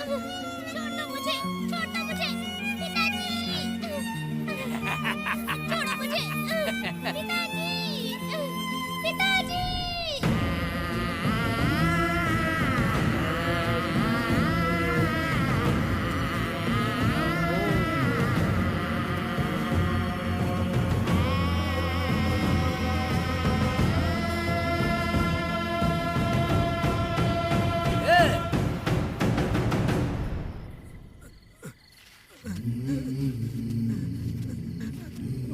छोड़ दो मुझे, छोड़ दो मुझे, पिताजी। छोड़ो मुझे, पिताजी, पिताजी।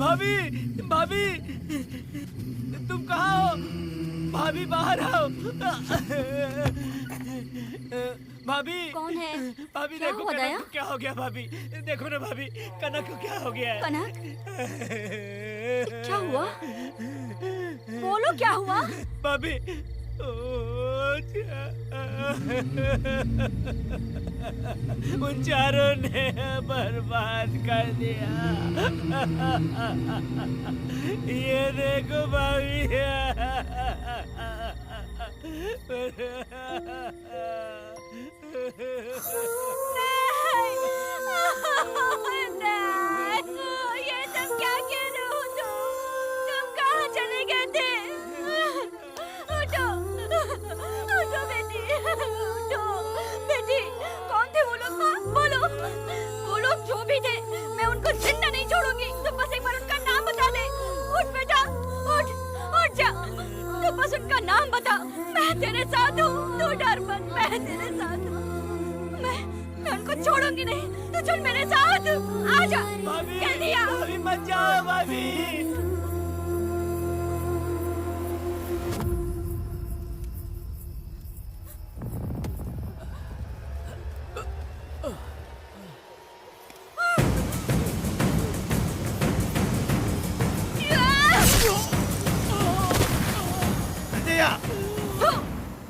भाभी, भाभी, तुम कहाँ हो? भाभी बाहर आओ। भाभी कौन है? भाभी क्या देखो हुआ कनक दया? को क्या हो गया? भाभी देखो ना भाभी, कनक को क्या हो गया है? कनक, क्या हुआ? बोलो क्या हुआ? भाभी उन चारों ने बर्बाद कर दिया। ये देखो भाभी। नहीं, ये सब क्या कह रहे हो तुम कहाँ चले गए थे? उठो, उठो बेटी, उठो। बेटी, कौन थे वो लोग? हाँ, बोलो, वो लोग जो भी थे, मैं उनको जिंदा नहीं छोड़ूंगी। तुम बस एक बार उनका नाम बता दे। उठ बेटा, उठ, उठ जा। तू बस उनका नाम बता। मैं तेरे साथ हूँ, तू डर मत, मैं तेरे साथ हूँ। मैं उनको छोड़ूंगी नहीं। तू चल मेरे साथ, आजा। भाभी, जल्दी आ। भाभी मत जाओ भाभी।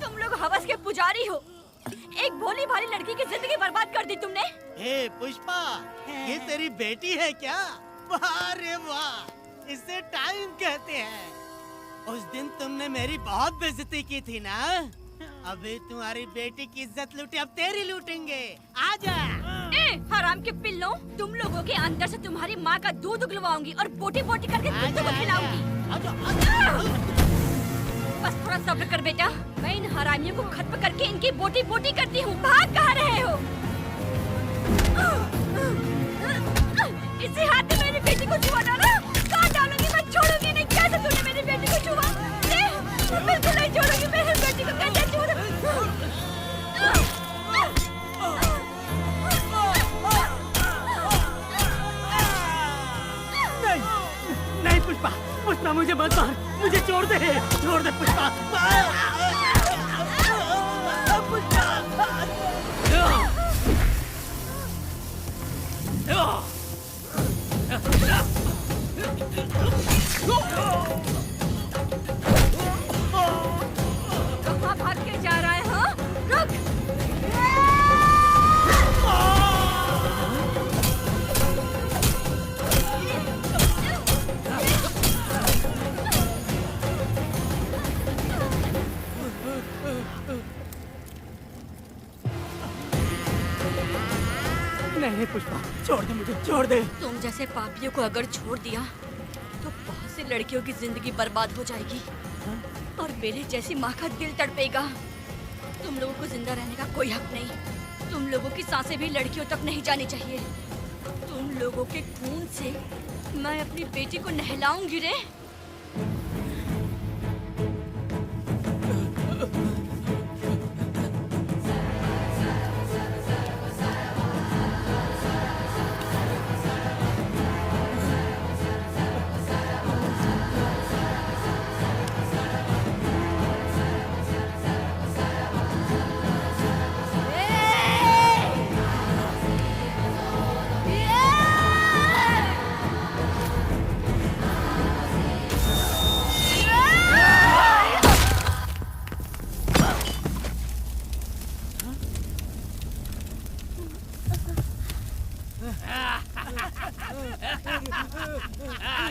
तुम लोग हवस के पुजारी हो। एक भोली भाली लड़की की जिंदगी बर्बाद कर दी तुमने। हे पुष्पा, ये तेरी बेटी है क्या? वाह रे वाह, इसे टाइम कहते हैं। उस दिन तुमने मेरी बहुत बेइज्जती की थी ना? अभी तुम्हारी बेटी की इज्जत लूटी, अब तेरी लूटेंगे। आजा। हराम के पिल्लों, तुम लोगों के अंदर से तुम्हारी माँ का दूध उगलवाऊंगी और बोटी बोटी करके कुत्तों को खिलाऊंगी। बस थोड़ा सब्र कर बेटा, मैं इन हरामियों को खत्म करके इनकी बोटी बोटी करती हूँ। भाग कहाँ रहे हो? इसी हाथ में मेरी बेटी को छुआ डाला। कहाँ डालूंगी, मैं छोड़ूंगी नहीं। कैसे तूने मेरी बेटी को छुआ? मैं बिल्कुल नहीं छोड़ूंगी मेरी बेटी को। कैसे नहीं पुष्पा, पुष्पा मुझे मत मार, मुझे छोड़ दे पुष्पा। कहाँ भाग के जा रहा है? हाँ, रुक। नहीं पुष्पा, छोड़ दे मुझे, छोड़ दे। तुम जैसे पापियों को अगर छोड़ दिया तो बहुत सी लड़कियों की जिंदगी बर्बाद हो जाएगी और मेरे जैसी माँ का दिल तड़पेगा। तुम लोगों को जिंदा रहने का कोई हक नहीं। तुम लोगों की सांसें भी लड़कियों तक नहीं जानी चाहिए। तुम लोगों के खून से मैं अपनी बेटी को नहलाऊंगी रे।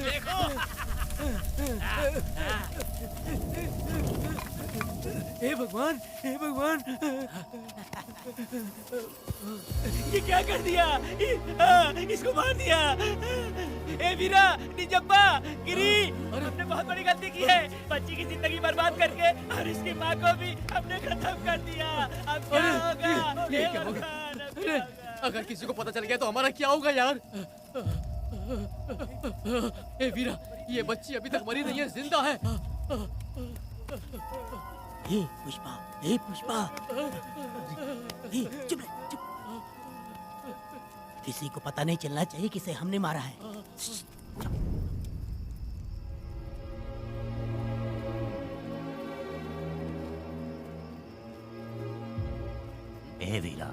देखो हे भगवान, हे भगवान, ये क्या कर दिया? इसको मार दिया। ए वीरा, निजप्पा, गिरी, हमने बहुत बड़ी गलती की है। बच्ची की जिंदगी बर्बाद करके और इसकी माँ को भी हमने खत्म कर दिया। अब क्या होगा? ये क्या होगा? अरे, अगर किसी को पता चल गया तो हमारा क्या होगा यार? ए वीरा, ये बच्ची अभी तक मरी नहीं है, जिंदा है। हे पुष्पा, हे पुष्पा, हे चुप रह, चुप। किसी को पता नहीं चलना चाहिए किसे हमने मारा है। ए वीरा,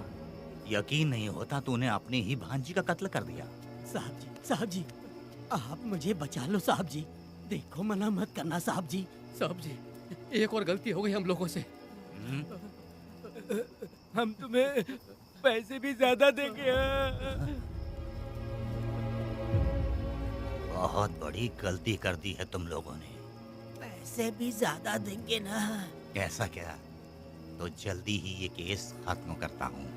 यकीन नहीं होता तूने अपनी ही भांजी का कत्ल कर दिया। साहब जी, आप मुझे बचा लो साहब जी। देखो मना मत करना साहब जी। साहब जी, एक और गलती हो गई हम लोगों से। हम तुम्हें पैसे भी ज्यादा देंगे। बहुत बड़ी गलती कर दी है तुम लोगों ने। पैसे भी ज्यादा देंगे ना? ऐसा क्या? तो जल्दी ही ये केस खत्म करता हूँ।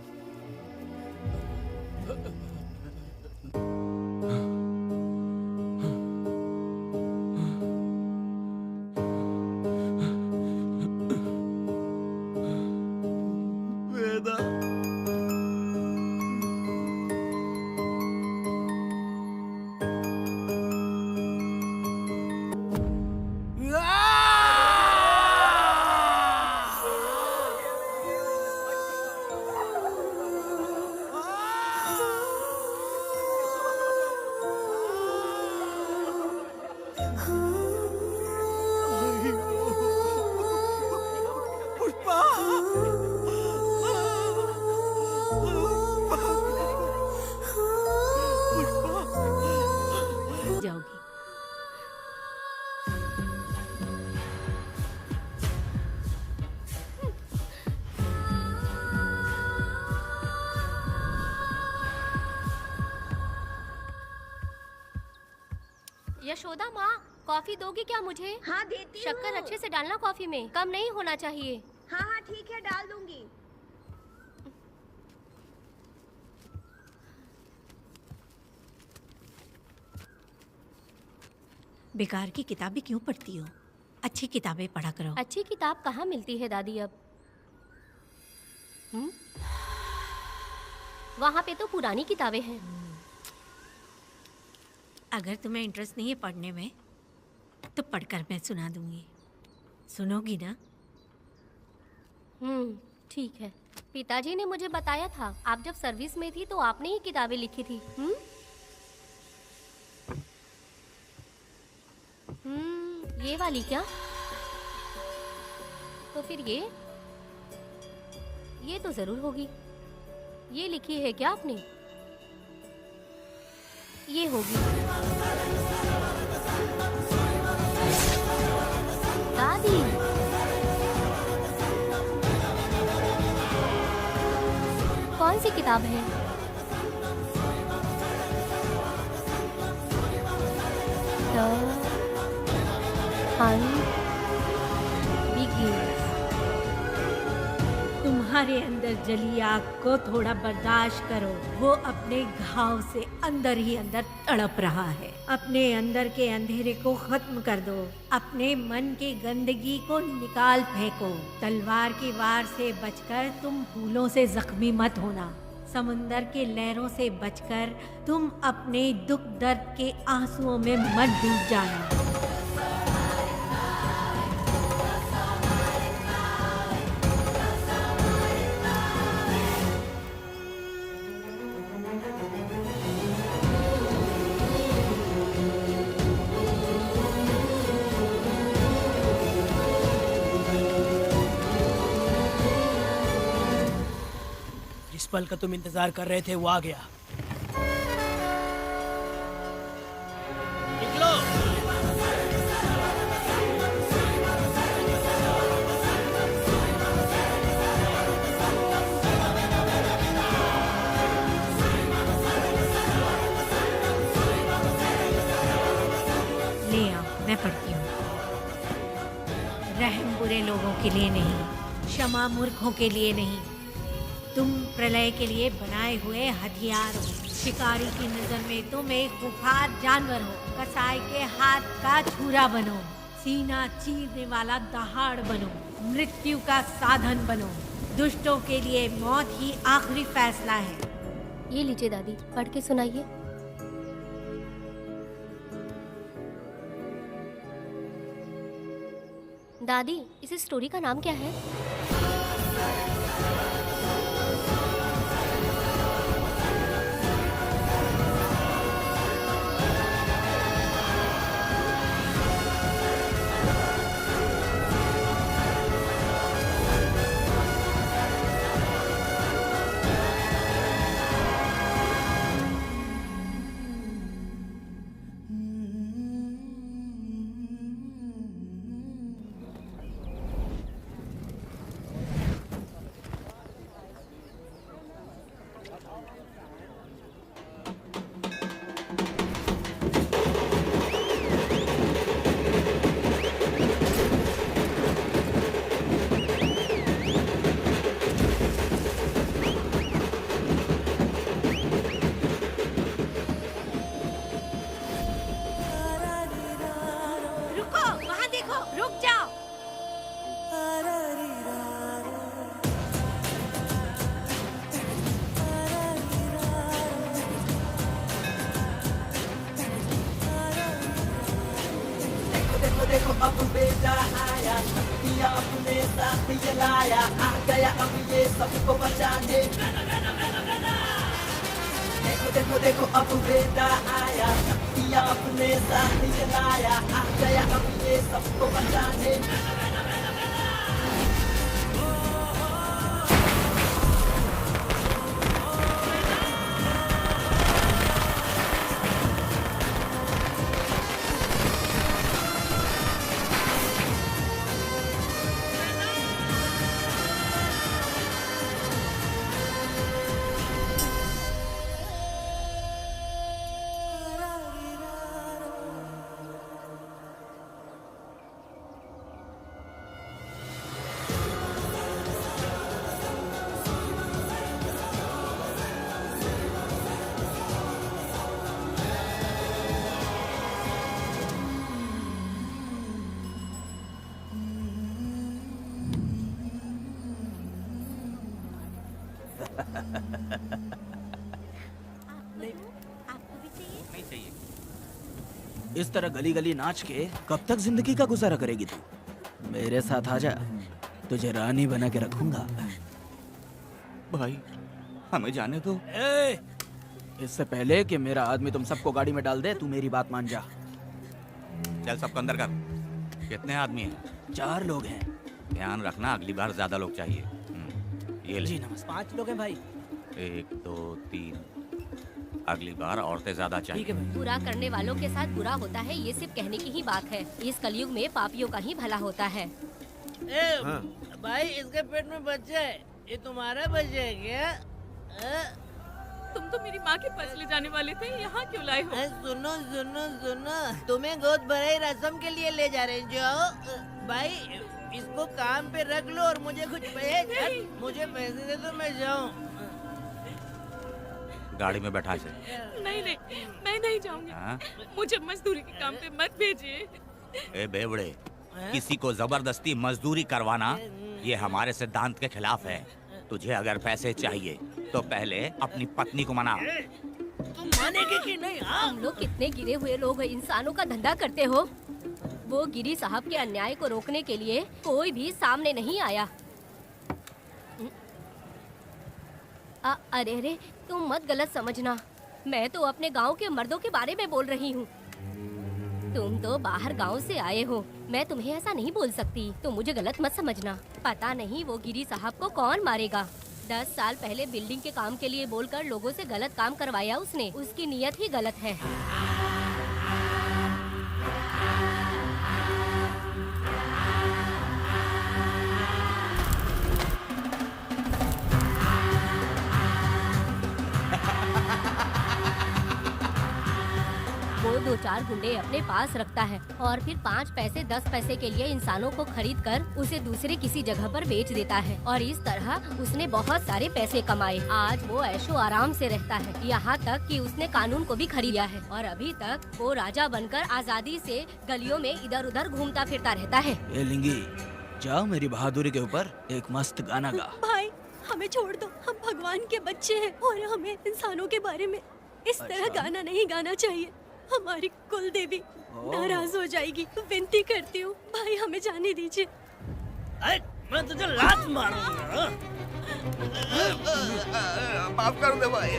जाऊंगी। यशोदा माँ, कॉफी दोगी क्या मुझे? हाँ देती शक्कर हूँ। अच्छे से डालना कॉफी में, कम नहीं होना चाहिए। हाँ हाँ ठीक है, डाल दूंगी। बेकार की किताबें क्यों पढ़ती हो? अच्छी किताबें पढ़ा करो। अच्छी किताब कहाँ मिलती है दादी अब? वहाँ पे तो पुरानी किताबें हैं। अगर तुम्हें इंटरेस्ट नहीं है पढ़ने में तो पढ़कर मैं सुना दूंगी। सुनोगी ना? ठीक है। पिताजी ने मुझे बताया था आप जब सर्विस में थी तो आपने ही किताबें लिखी थी। ये वाली क्या? तो फिर ये तो जरूर होगी। ये लिखी है क्या आपने? ये होगी। दादी, कौन सी किताब है? तुम्हारे अंदर जली आग को थोड़ा बर्दाश्त करो। वो अपने घाव से अंदर ही अंदर तड़प रहा है। अपने अंदर के अंधेरे को खत्म कर दो। अपने मन की गंदगी को निकाल फेंको। तलवार की वार से बचकर तुम फूलों से जख्मी मत होना। समुंदर के लहरों से बचकर तुम अपने दुख दर्द के आंसुओं में मत डूब जाना। जिस पल का तुम इंतजार कर रहे थे वो आ गया। निकलो। ले आओ, मैं के लिए नहीं, क्षमा मूर्खों के लिए नहीं। तुम प्रलय के लिए बनाए हुए हथियार हो। शिकारी की नजर में तुम एक खुंखार जानवर हो। कसाई के हाथ का छुरा बनो, सीना चीरने वाला दहाड़ बनो, मृत्यु का साधन बनो। दुष्टों के लिए मौत ही आखिरी फैसला है। ये लीजिए दादी, पढ़ के सुनाइए। दादी, इस स्टोरी का नाम क्या है? रुको, वहाँ देखो, रुक जाओ। देखो अब बेटा आया, दिया अपने साथ ये लाया, आ गया अब ये सबको बचाने। देखो अब बेटा आया, दिया अपने साथ ये लाया, आ गया अब ये सबको बचाने। आपको भी चाहिए? नहीं चाहिए। इस तरह गली गली नाच के कब तक जिंदगी का गुजारा करेगी तू? मेरे साथ आजा, तुझे रानी बना के रखूंगा। भाई हमें जाने दो। ए, इससे पहले कि मेरा आदमी तुम सबको गाड़ी में डाल दे, तू मेरी बात मान जा। चल सबको अंदर कर। कितने आदमी हैं? 4 लोग हैं। ध्यान रखना, अगली बार ज्यादा लोग चाहिए। ये ले। जी नमस्ते। 5 लोग हैं भाई। 1 2 3। अगली बार औरतें ज्यादा चाहिए। बुरा करने वालों के साथ बुरा होता है, ये सिर्फ कहने की ही बात है। इस कलयुग में पापियों का ही भला होता है। भाई इसके पेट में बच्चा है, ये तुम्हारा बच्चा है क्या? तुम तो मेरी माँ के पास ले जाने वाले थे, यहाँ क्यों लाए हो? सुनो सुनो सुनो, तुम्हें गोद भराई रस्म के लिए ले जा रहे हैं। जाओ भाई, इसको काम पे रख लो और मुझे कुछ मुझे पैसे दे दो, मैं जाऊँ। गाड़ी में बैठा से। नहीं नहीं, मैं नहीं जाऊंगी। हाँ? मुझे मजदूरी के काम पे मत भेजिए। ए बेवड़े, किसी को जबरदस्ती मजदूरी करवाना ये हमारे सिद्धांत के खिलाफ है। तुझे अगर पैसे चाहिए तो पहले अपनी पत्नी को मना। तुम मानेगी कि नहीं? तुम लोग कितने गिरे हुए लोग इंसानों का धंधा करते हो। वो गिरी साहब के अन्याय को रोकने के लिए कोई भी सामने नहीं आया। अरे अरे, तुम मत गलत समझना, मैं तो अपने गांव के मर्दों के बारे में बोल रही हूँ। तुम तो बाहर गांव से आए हो, मैं तुम्हें ऐसा नहीं बोल सकती, तुम मुझे गलत मत समझना। पता नहीं वो गिरी साहब को कौन मारेगा। 10 साल पहले बिल्डिंग के काम के लिए बोलकर लोगों से गलत काम करवाया उसने। उसकी नीयत ही गलत है। वो 4 गुंडे अपने पास रखता है और फिर 5 पैसे 10 पैसे के लिए इंसानों को खरीद कर उसे दूसरे किसी जगह पर बेच देता है और इस तरह उसने बहुत सारे पैसे कमाए। आज वो ऐशो आराम से रहता है, यहाँ तक कि उसने कानून को भी खरीदा है और अभी तक वो राजा बनकर आजादी से गलियों में इधर उधर घूमता फिरता रहता है। ये लिंगी, जाओ मेरी बहादुरी के ऊपर एक मस्त गाना गा। भाई हमें छोड़ दो, हम भगवान के बच्चे हैं और हमें इंसानों के बारे में इस तरह गाना नहीं गाना चाहिए। हमारी कुल देवी नाराज हो जाएगी। विनती करती हूँ भाई, हमें जाने दीजिए। मैं तुझे लात मारूंगा। माफ कर दे भाई।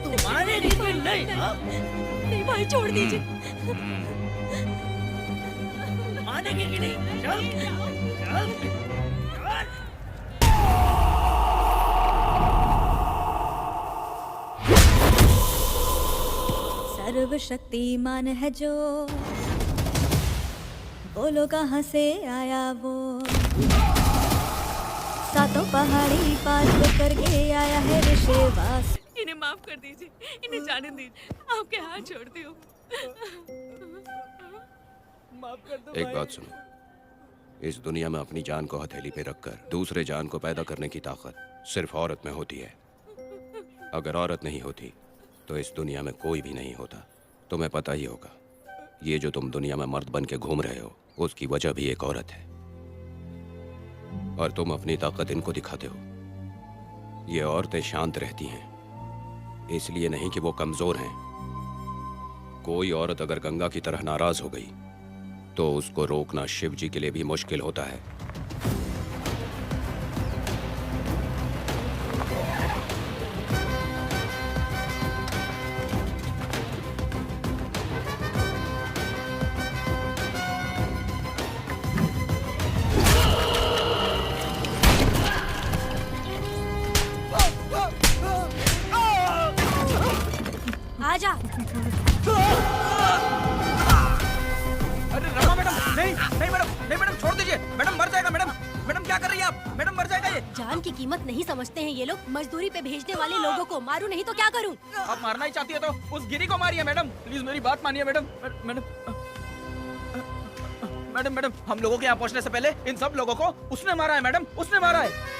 तुम्हारे लिए नहीं। नहीं भाई, छोड़ दीजिए। मानेंगे कि नहीं? चल चल चल। सर्वशक्तिमान है जो, बोलो कहाँ से आया वो। सातों पहाड़ी पार कर के आया है ऋषिवास। इन्हें माफ कर दीजिए, इन्हें जाने दीजिए, आपके हाथ छोड़ती हूँ। माफ कर दो एक भाई। बात सुनो, इस दुनिया में अपनी जान को हथेली पे रखकर दूसरे जान को पैदा करने की ताकत सिर्फ औरत में होती है। अगर औरत नहीं होती तो इस दुनिया में कोई भी नहीं होता। तुम्हें पता ही होगा, ये जो तुम दुनिया में मर्द बन के घूम रहे हो उसकी वजह भी एक औरत है, और तुम अपनी ताकत इनको दिखाते हो। ये औरतें शांत रहती हैं, इसलिए नहीं कि वो कमजोर हैं। कोई औरत अगर गंगा की तरह नाराज हो गई तो उसको रोकना शिव जी के लिए भी मुश्किल होता है। आजा। अरे रमा मैडम, नहीं नहीं मैडम, नहीं मैडम, छोड़ दीजिए मैडम, मर जाएगा मैडम। मैडम क्या कर रही है आप? मैडम मर जाएगा ये। जान की कीमत नहीं समझते हैं ये लोग। मजदूरी पे भेजने वाले लोगों को मारूं नहीं तो क्या करूं? आप मारना ही चाहती है तो उस गिरी को मारिए मैडम, प्लीज मेरी बात मानिए मैडम। मैडम मैडम मैडम, हम लोगों के यहाँ पहुँचने से पहले इन सब लोगों को उसने मारा है मैडम, उसने मारा है।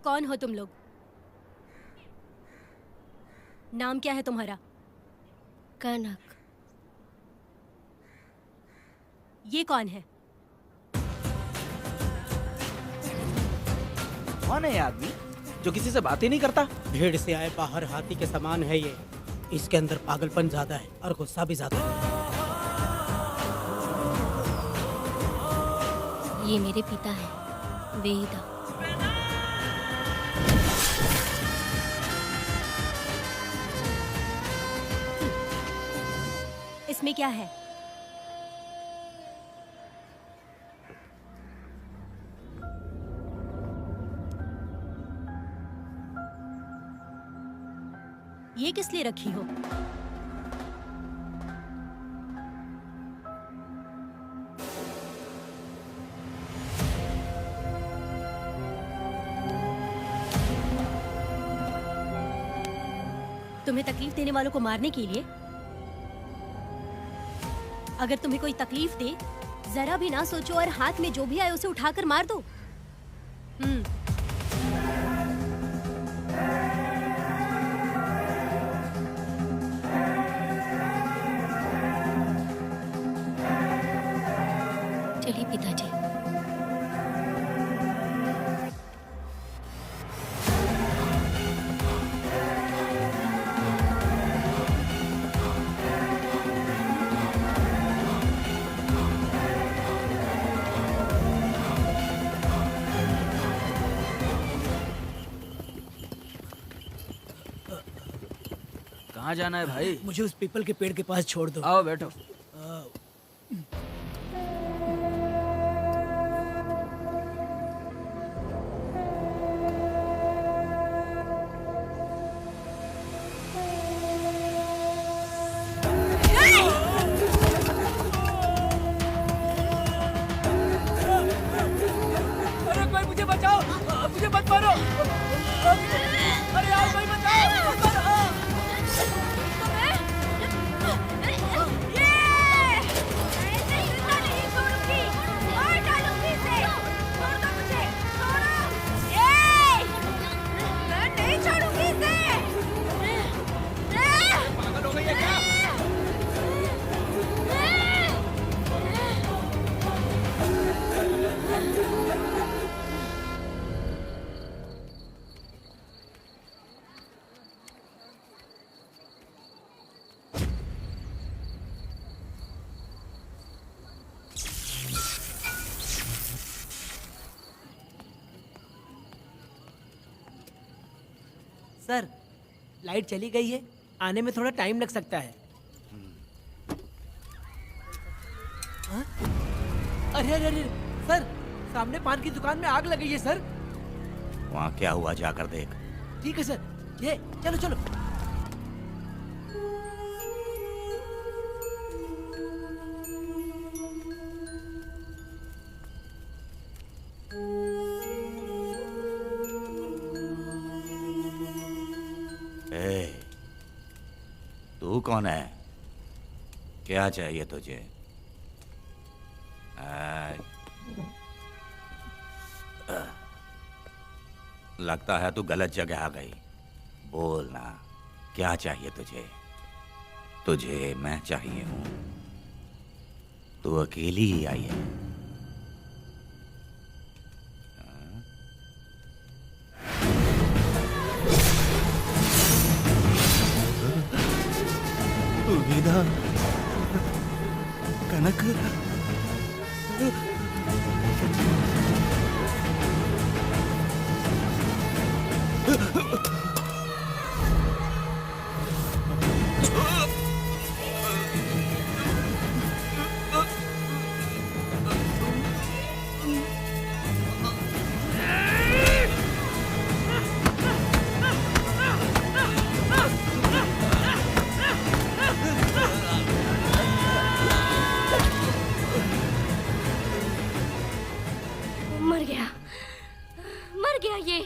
कौन हो तुम लोग? नाम क्या है तुम्हारा? कनक। ये कौन है? कौन है ये आदमी जो किसी से बात ही नहीं करता? भीड़ से आए बाहर हाथी के समान है ये। इसके अंदर पागलपन ज्यादा है और गुस्सा भी ज्यादा है। ये मेरे पिता हैं, वेदा। इसमें क्या है? ये किस लिए रखी हो? तुम्हें तकलीफ देने वालों को मारने के लिए? अगर तुम्हें कोई तकलीफ दे, जरा भी ना सोचो और हाथ में जो भी आए उसे उठाकर मार दो। चलिए पिताजी। कहाँ जाना है भाई? मुझे उस पीपल के पेड़ के पास छोड़ दो। आओ बैठो। अरे कोई मुझे बचाओ, मुझे मत मारो। अरे यार भाई बचाओ। पागल हो गई है क्या? सर, लाइट चली गई है, आने में थोड़ा टाइम लग सकता है। हाँ? अरे अरे अरे सर, सामने पान की दुकान में आग लग गई है सर। वहाँ क्या हुआ जाकर देख। ठीक है सर, ये चलो चलो। तू कौन है? क्या चाहिए तुझे? लगता है तू गलत जगह आ गई। बोल ना, क्या चाहिए तुझे? तुझे मैं चाहिए हूं। तू अकेली ही आई है। वीणा, कनक, मर गया ये।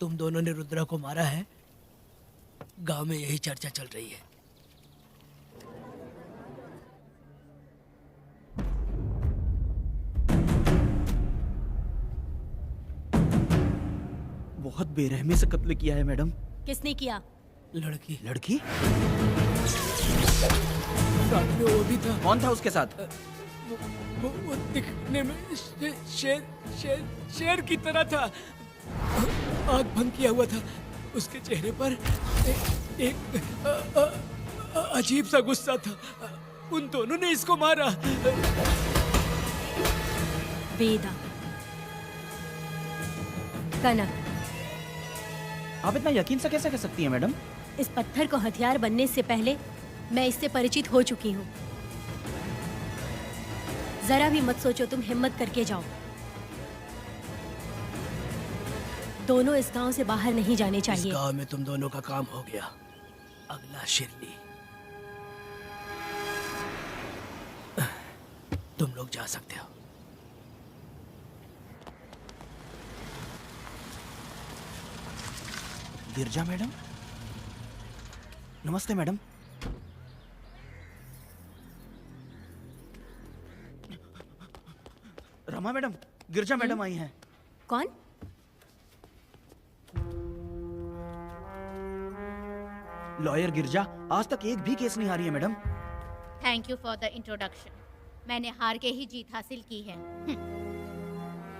तुम दोनों ने रुद्रा को मारा है, गांव में यही चर्चा चल रही है। बहुत बेरहमी से कत्ल किया है मैडम। किसने किया? लड़की। लड़की? साथ में वो भी था। कौन था उसके साथ? वो दिखने में शेर की तरह था। आंख बंद किया हुआ था। उसके चेहरे पर एक अजीब सा गुस्सा था। उन दोनों ने इसको मारा। वेदा, कनक, आप इतना यकीन से कैसे कह सकती हैं मैडम? इस पत्थर को हथियार बनने से पहले मैं इससे परिचित हो चुकी हूँ। जरा भी मत सोचो, तुम हिम्मत करके जाओ। दोनों इस गांव से बाहर नहीं जाने चाहिए। इस गांव में तुम दोनों का काम हो गया। अगला शिरली तुम लोग जा सकते हो। गिरजा मैडम, नमस्ते मैडम। रमा मैडम, गिरजा मैडम आई हैं। कौन? लॉयर गिरजा आज तक एक भी केस नहीं हारी है madam. Thank you for the introduction. मैंने हार के ही जीत हासिल की है।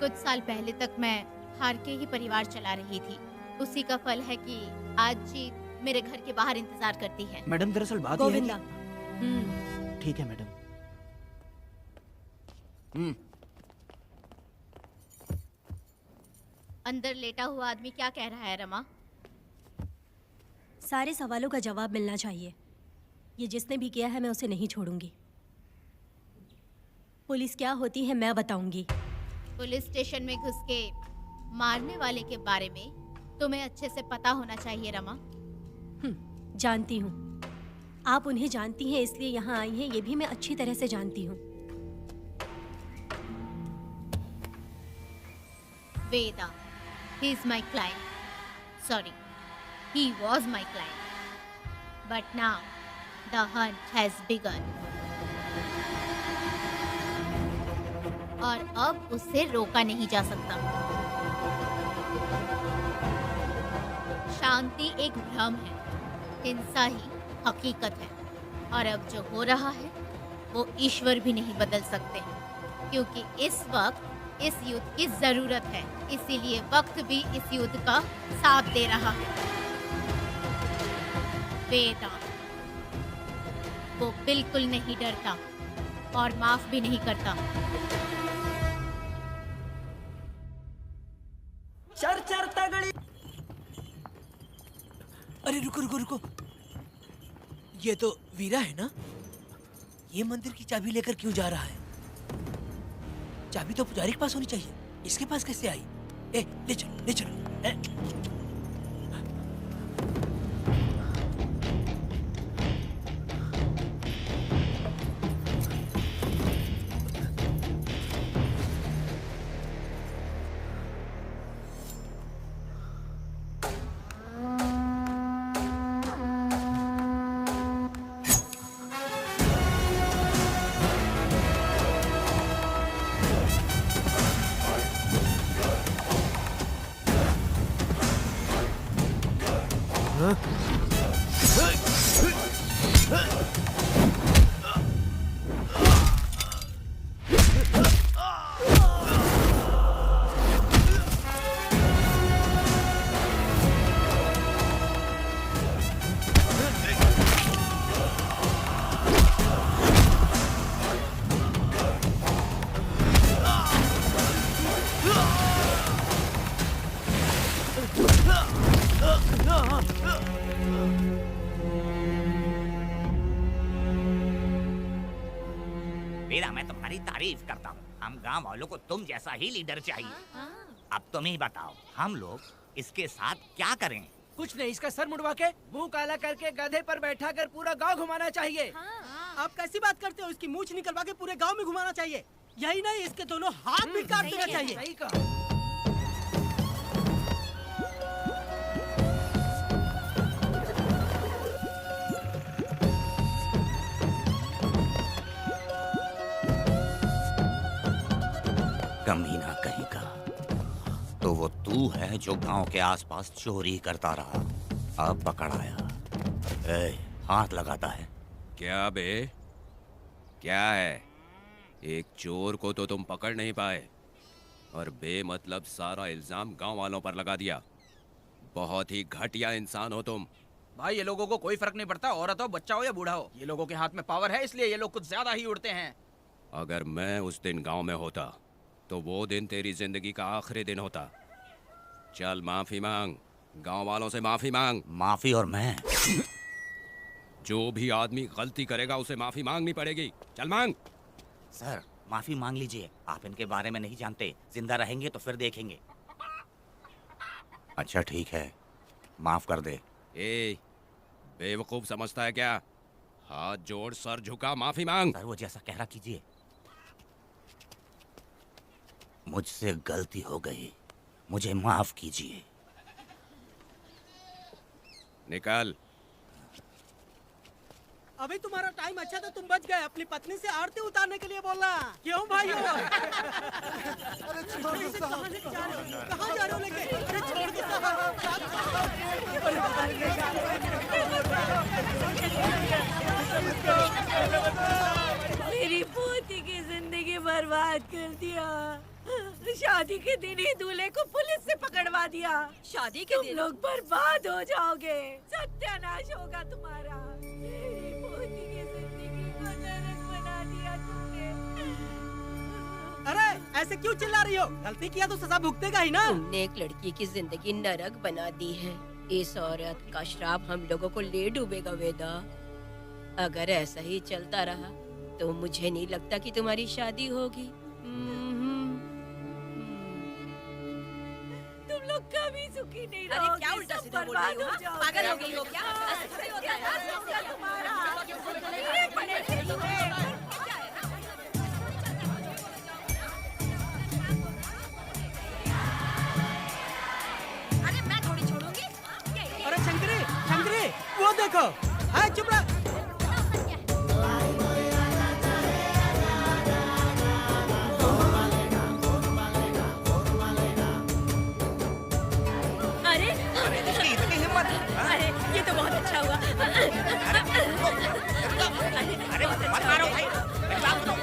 कुछ साल पहले तक मैं हार के ही परिवार चला रही थी। उसी का फल है कि आज जीत मेरे घर के बाहर इंतजार करती है। मैडम दरअसल बात यह है गोविंदा। कि... ठीक है मैडम। अंदर लेटा हुआ आदमी क्या कह रहा है रमा? सारे सवालों का जवाब मिलना चाहिए। ये जिसने भी किया है मैं उसे नहीं छोड़ूंगी। पुलिस क्या होती है मैं बताऊंगी। पुलिस स्टेशन में घुस के मारने वाले के बारे में तुम्हें अच्छे से पता होना चाहिए रमा। जानती हूँ। आप उन्हें जानती हैं इसलिए यहाँ आई हैं, ये भी मैं अच्छी तरह से जानती हूँ। वेदा, he is my client. Sorry, he was my client. But now the hunt has begun. और अब उसे रोका नहीं जा सकता। शांति एक भ्रम है, हिंसा ही हकीकत है। और अब जो हो रहा है वो ईश्वर भी नहीं बदल सकते, क्योंकि इस वक्त इस युद्ध की जरूरत है। इसीलिए वक्त भी इस युद्ध का साथ दे रहा है। वेदा, वो बिल्कुल नहीं डरता और माफ भी नहीं करता। चर चर तगड़ी। अरे रुको रुको रुको, ये तो वीरा है ना? ये मंदिर की चाबी लेकर क्यों जा रहा है? चाबी तो पुजारी के पास होनी चाहिए, इसके पास कैसे आई? ले चलो ले चलो। वीरा, मैं तुम्हारी तारीफ करता हूँ। हम गांव वालों को तुम जैसा ही लीडर चाहिए। अब तुम ही बताओ, हम लोग इसके साथ क्या करें? कुछ नहीं, इसका सर मुड़वा के मुंह काला करके गधे पर बैठा कर पूरा गांव घुमाना चाहिए। आप कैसी बात करते हो? इसकी मूंछ निकलवा के पूरे गांव में घुमाना चाहिए। यही नहीं, इसके दोनों हाथ भी काट देना चाहिए। सही कहा। कमीना कहीं का। तो वो तू है जो गांव के आसपास चोरी करता रहा, अब पकड़ आया। हाथ लगाता है। क्या बे? क्या है? एक चोर को तो तुम पकड़ नहीं पाए और बेमतलब सारा इल्जाम गांव वालों पर लगा दिया। बहुत ही घटिया इंसान हो तुम। भाई ये लोगों को कोई फर्क नहीं पड़ता, औरत हो, बच्चा हो या बूढ़ा हो। ये लोगों के हाथ में पावर है, इसलिए ये लोग कुछ ज्यादा ही उड़ते हैं। अगर मैं उस दिन गांव में होता तो वो दिन तेरी जिंदगी का आखिरी दिन होता। चल माफी मांग, गांव वालों से माफी मांग। माफी? और मैं? जो भी आदमी गलती करेगा उसे माफी मांगनी पड़ेगी। चल मांग। सर माफी मांग लीजिए, आप इनके बारे में नहीं जानते। जिंदा रहेंगे तो फिर देखेंगे। अच्छा ठीक है, माफ कर दे। ए, बेवकूफ समझता है क्या? हाथ जोड़, सर झुका, माफी मांग। सर वो जैसा कह रहा कीजिए। मुझसे गलती हो गई, मुझे माफ कीजिए। निकल। अभी तुम्हारा टाइम अच्छा था, तुम बच गए। अपनी पत्नी से आरती उतारने के लिए बोलना। क्यों भाई? कहाँ जा रहे हो लेके? मेरी पोती की जिंदगी बर्बाद कर दिया। शादी के दिन ही दूल्हे को पुलिस से पकड़वा दिया। शादी के तुम दिन लोग बर्बाद हो जाओगे, सत्यानाश होगा तुम्हारा। मेरी पोती की जिंदगी को नरक बना दिया तुमने। अरे ऐसे क्यों चिल्ला रही हो? गलती किया तो सजा भुगतेगा ही ना। तुमने एक लड़की की जिंदगी नरक बना दी है। इस औरत का श्राप हम लोगों को ले डूबेगा वेदा। अगर ऐसा ही चलता रहा तो मुझे नहीं लगता कि तुम्हारी शादी होगी। तुम लोग कभी सुखी नहीं अरे रहोगे। क्या उल्टा सब सीधा बोल बर्बाद रही हो? हो जाओगे। पागल हो गई हो क्या? सत्यानाश होगा तुम्हारा। ये पड़ेगी तुम्हें। अरे मैं थोड़ी छोड़ूंगी। अरे शंकरी, शंकरी, वो देखो। हाँ चुप रह। अरे इतनी हिम्मत? अरे ये तो बहुत अच्छा हुआ। अरे मत मारो भाई, मेरी बात सुनो।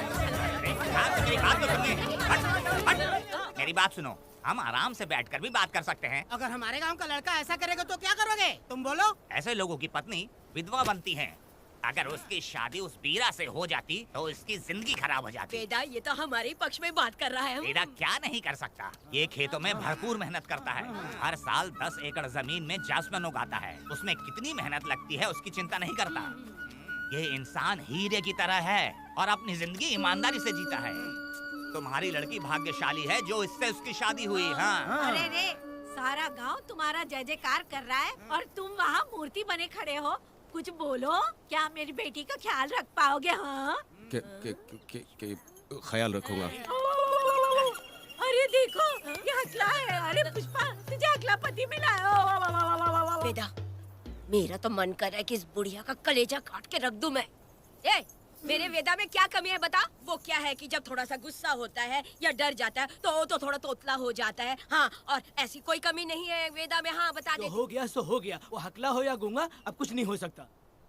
मेरी बात तो सुनिए। हट, हट। मेरी बात सुनो, हम आराम से बैठकर भी बात कर सकते हैं। अगर हमारे गांव का लड़का ऐसा करेगा तो क्या करोगे? तुम बोलो। ऐसे लोगों की पत्नी विधवा बनती है। अगर उसकी शादी उस बीरा से हो जाती तो उसकी जिंदगी खराब हो जाती। वेदा ये तो हमारे ही पक्ष में बात कर रहा है। बेटा क्या नहीं कर सकता? ये खेतों में भरपूर मेहनत करता है। हर साल 10 एकड़ जमीन में जासमन उगाता है। उसमें कितनी मेहनत लगती है उसकी चिंता नहीं करता। ये इंसान हीरे की तरह है और अपनी जिंदगी ईमानदारी से जीता है। तुम्हारी लड़की भाग्यशाली है जो इससे उसकी शादी हुई। हाँ अरे रे, सारा गांव तुम्हारा जय जयकार कर रहा है और तुम वहाँ मूर्ति बने खड़े हो। कुछ बोलो, क्या मेरी बेटी का ख्याल रख पाओगे? हाँ ख्याल रखूंगा। अरे देखो ये हकला है। अरे पुष्पा, तुझे हकला पति मिला है। वेदा मेरा तो मन कर रहा है कि इस बुढ़िया का कलेजा काट के रख दूं मैं। ए, मेरे वेदा में क्या कमी है बता? वो क्या है कि जब थोड़ा सा गुस्सा होता है या डर जाता है तो थोड़ा तोतला हो जाता है। हाँ, और ऐसी कोई कमी नहीं है वेदा में। हाँ बता दे। हो गया सो हो गया। वो हकला हो या गूंगा अब कुछ नहीं हो सकता।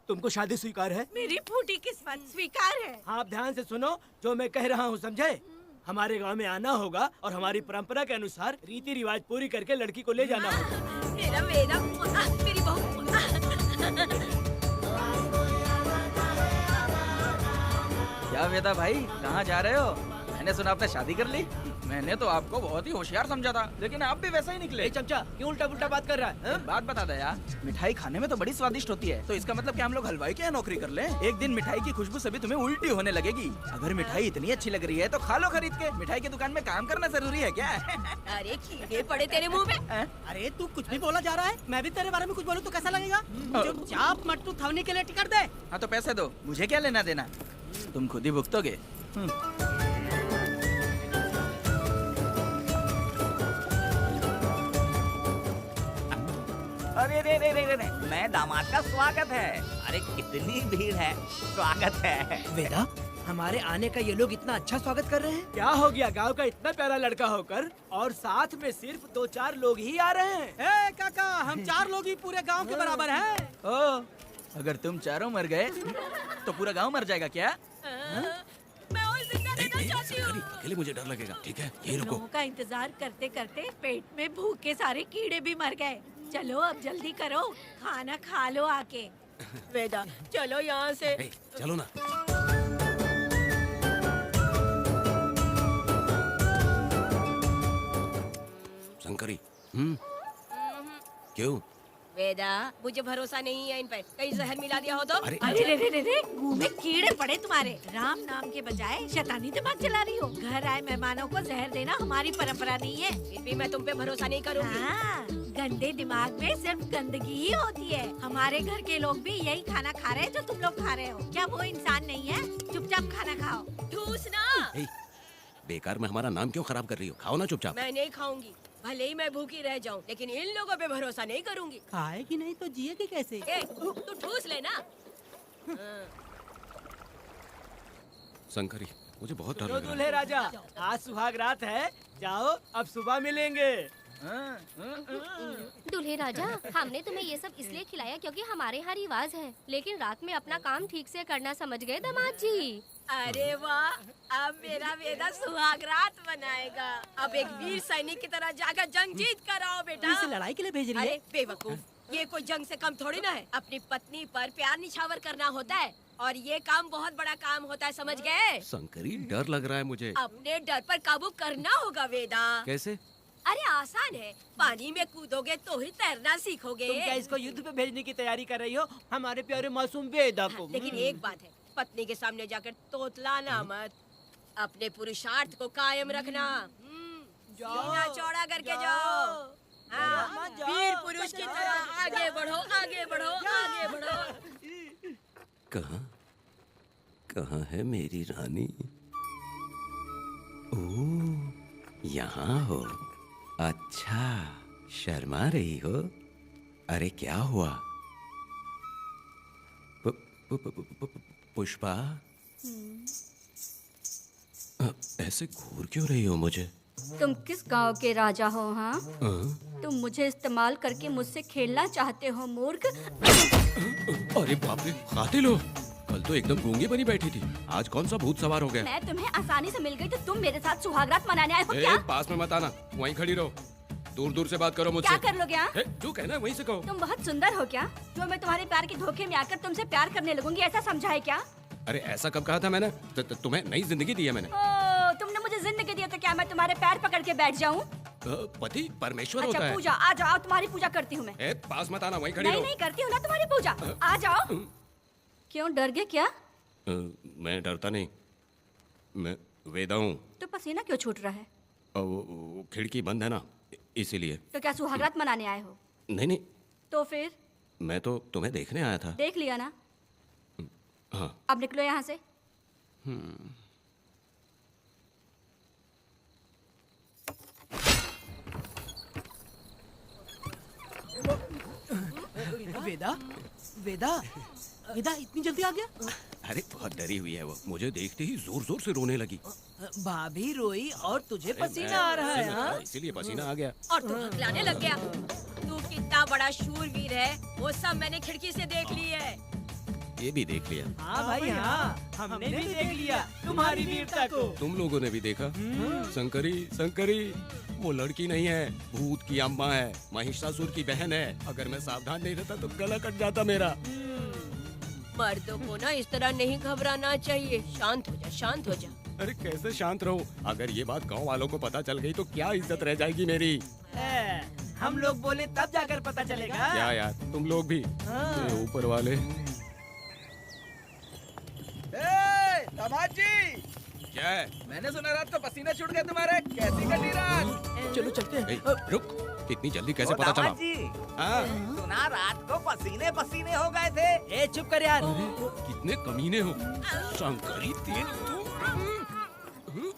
तुमको शादी स्वीकार है? मेरी फूटी किस्मत स्वीकार है। आप ध्यान से सुनो जो मैं कह रहा हूँ, समझे? हमारे गांव में आना होगा और हमारी परंपरा के अनुसार रीति रिवाज पूरी करके लड़की को ले जाना होगा। मेरा वेदा, मेरी बहू। क्या वेदा भाई, कहाँ जा रहे हो? मैंने सुना आपने शादी कर ली। मैंने तो आपको बहुत ही होशियार समझा था, लेकिन आप भी वैसा ही निकले। चमचा क्यों उल्टा पुल्टा बात कर रहा है? बात बता दे यार, मिठाई खाने में तो बड़ी स्वादिष्ट होती है, तो इसका मतलब क्या हम लोग हलवाई के यहाँ नौकरी कर लें? एक दिन मिठाई की खुशबू से भी तुम्हें उल्टी होने लगेगी। अगर मिठाई इतनी अच्छी लग रही है तो खा लो खरीद के। मिठाई की दुकान में काम करना जरूरी है क्या? अरे कीड़े पड़े तेरे मुंह में। अरे तू कुछ भी बोला जा रहा है। मैं भी तेरे बारे में कुछ बोलूं तो कैसा लगेगा? चुपचाप मट्टू थवनी के लिए टिकट दे। हाँ तो पैसे दो, मुझे क्या लेना देना, तुम खुद ही भुगतोगे। अरे रे रे रे रे, मैं दामाद का स्वागत है। अरे कितनी भीड़ है, स्वागत है। वेदा, हमारे आने का ये लोग इतना अच्छा स्वागत कर रहे हैं। क्या हो गया? गांव का इतना प्यारा लड़का होकर और साथ में सिर्फ 2-4 लोग ही आ रहे हैं। ए काका, हम 4 लोग ही पूरे गांव के बराबर हैं। ओ, अगर तुम चारों मर गए तो पूरा गांव मर जाएगा क्या? मैं और जिंदा रहना अकेले मुझे डर लगेगा, ठीक है? यही रुको। लोगों का इंतजार करते करते पेट में भूख के सारे कीड़े भी मर गए। चलो अब जल्दी करो, खाना खा लो आके। वेदा चलो यहाँ से। ए, चलो ना। शंकरी, क्यों? वेदा मुझे भरोसा नहीं है इन पर, कहीं जहर मिला दिया हो तो। अरे अरे रे रे रे रे, मुंह में कीड़े पड़े तुम्हारे। राम नाम के बजाय शैतानी दिमाग चला रही हो। घर आए मेहमानों को जहर देना हमारी परंपरा नहीं है। फिर भी मैं तुम पे भरोसा नहीं करूँगी। हाँ, गंदे दिमाग में सिर्फ गंदगी ही होती है। हमारे घर के लोग भी यही खाना खा रहे हैं जो तुम लोग खा रहे हो। क्या वो इंसान नहीं है? चुपचाप खाना खाओ। ठूस ना। ए, बेकार में हमारा नाम क्यों खराब कर रही हो? खाओ ना चुपचाप। मैं नहीं खाऊंगी, भले ही मैं भूखी रह जाऊं, लेकिन इन लोगों पे भरोसा नहीं करूंगी। खाएगी नहीं तो जिएगी कैसे? ए, तू ठूस लेना। शंकरी, मुझे बहुत डर तो लग रहा दूल्हे है। राजा, आज सुहाग रात है, जाओ अब सुबह मिलेंगे। दूल्हे राजा, हमने तुम्हें ये सब इसलिए खिलाया क्योंकि हमारे यहाँ रिवाज है, लेकिन रात में अपना काम ठीक से करना समझ गए दामाद जी। अरे वाह, अब मेरा वेदा सुहाग रात मनाएगा। अब एक वीर सैनिक की तरह जाकर जंग जीत कर आओ बेटा। इसे लड़ाई के लिए भेज रही है? अरे बेवकूफ, ये कोई जंग से कम थोड़ी ना है। अपनी पत्नी पर प्यार निछावर करना होता है, और ये काम बहुत बड़ा काम होता है, समझ गए? शंकरी, डर लग रहा है मुझे। अपने डर पर काबू करना होगा वेदा। कैसे? अरे आसान है, पानी में कूदोगे तो ही तैरना सीखोगे। तुम क्या इसको युद्ध पे भेजने की तैयारी कर रही हो? हमारे प्यारे मासूम वेदा को। लेकिन एक बात है, पत्नी के सामने जाकर तोतलाना मत। अपने पुरुषार्थ को कायम रखना। सीना चौड़ा करके जाओ। हाँ, वीर पुरुष की तरह आगे बढ़ो, आगे बढ़ो, आगे बढ़ो। कहाँ है मेरी रानी? ओह, यहाँ हो। अच्छा, शर्मा रही हो? अरे क्या हुआ? पुष्पा, ऐसे घूर क्यों रही हो मुझे? तुम किस गांव के राजा हो? हाँ, तुम मुझे इस्तेमाल करके मुझसे खेलना चाहते हो मूर्ख। अरे बाप रे, कातिल हो। कल तो एकदम गूंगी बनी बैठी थी, आज कौन सा भूत सवार हो गया? मैं तुम्हें आसानी से मिल गई तो तुम मेरे साथ सुहागरात मनाने आए हो क्या? पास में मत आना, वहीं खड़ी रहो। दूर दूर से बात करो मुझसे। क्या कर लोगे? जो कहना है वहीं से कहो। तुम बहुत सुंदर हो क्या, जो मैं तुम्हारे प्यार के धोखे में आकर तुमसे प्यार करने लगूंगी, ऐसा समझा है क्या? अरे ऐसा कब कहा था मैंने? तुम्हें नई जिंदगी दी है मैंने। तुमने मुझे जिंदगी दी तो क्या मैं तुम्हारे पैर पकड़ के बैठ जाऊं? पति परमेश्वर अच्छा होता है। पूजा, आ जाओ, तुम्हारी पूजा करती हूँ मैं। पास मत आना, वहीं खड़ी रहो। नहीं करती हूँ ना तुम्हारी पूजा, आ जाओ। क्यों डर गए क्या? मैं डरता नहीं, मैं वेदा हूँ। तो पसीना क्यों छूट रहा है? वो खिड़की बंद है ना, इसीलिए। तो क्या सुहागरात मनाने आए हो? नहीं नहीं, तो फिर? मैं तो तुम्हें देखने आया था। देख लिया ना? हाँ। अब निकलो यहाँ से। वेदा, वेदा, वेदा इतनी जल्दी आ गया? अरे बहुत डरी हुई है वो, मुझे देखते ही जोर जोर से रोने लगी। भाभी रोई और तुझे पसीना आ रहा है? हाँ? इसीलिए पसीना आ गया। और तू हकलाने लग गया। तू कितना बड़ा शूरवीर है, वो सब मैंने खिड़की से देख ली है। ये भी देख लिया? हाँ भाई हाँ, हमने भी देख लिया तुम्हारी वीरता को। तुम लोगों ने भी देखा? शंकरी, शंकरी, वो लड़की नहीं है, भूत की अम्मा है, महिषासुर की बहन है। अगर मैं सावधान नहीं रहता तो गला कट जाता मेरा। मर्दों को ना इस तरह नहीं घबराना चाहिए। शांत हो जा, शांत हो जा। अरे कैसे शांत रहूं? अगर ये बात गांव वालों को पता चल गई तो क्या इज्जत रह जाएगी मेरी? हम लोग बोले तब जाकर पता चलेगा। क्या यार, तुम लोग भी? ऊपर वाले। दामाद जी, क्या है? मैंने सुना रात को पसीना छूट गया तुम्हारे, कैसी कटी रात? चलो चलते हैं। रुक, इतनी जल्दी कैसे पता चला? हाँ? सुना रात को पसीने पसीने हो गए थे। ए चुप कर यार। कितने कमीने हो शंकरी, तेल तू।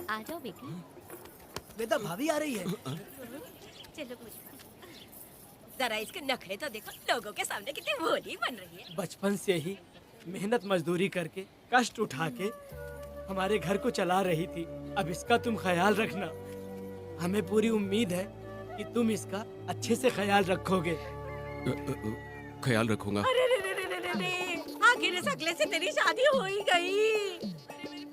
आ जाओ बेटी। वेदा भाभी आ रही है। चलो मुझे जरा इसके नखरे तो देखो, लोगों के सामने कितनी भोली बन रही है। बचपन से ही मेहनत मजदूरी करके, कष्ट उठा के हमारे घर को चला रही थी। अब इसका तुम ख्याल रखना। हमें पूरी उम्मीद है कि तुम इसका अच्छे से ख्याल रखोगे। ख्याल रखूंगा। अरे रे रे रे रे रे, आखिर इस अगले से तेरी शादी हो ही गई।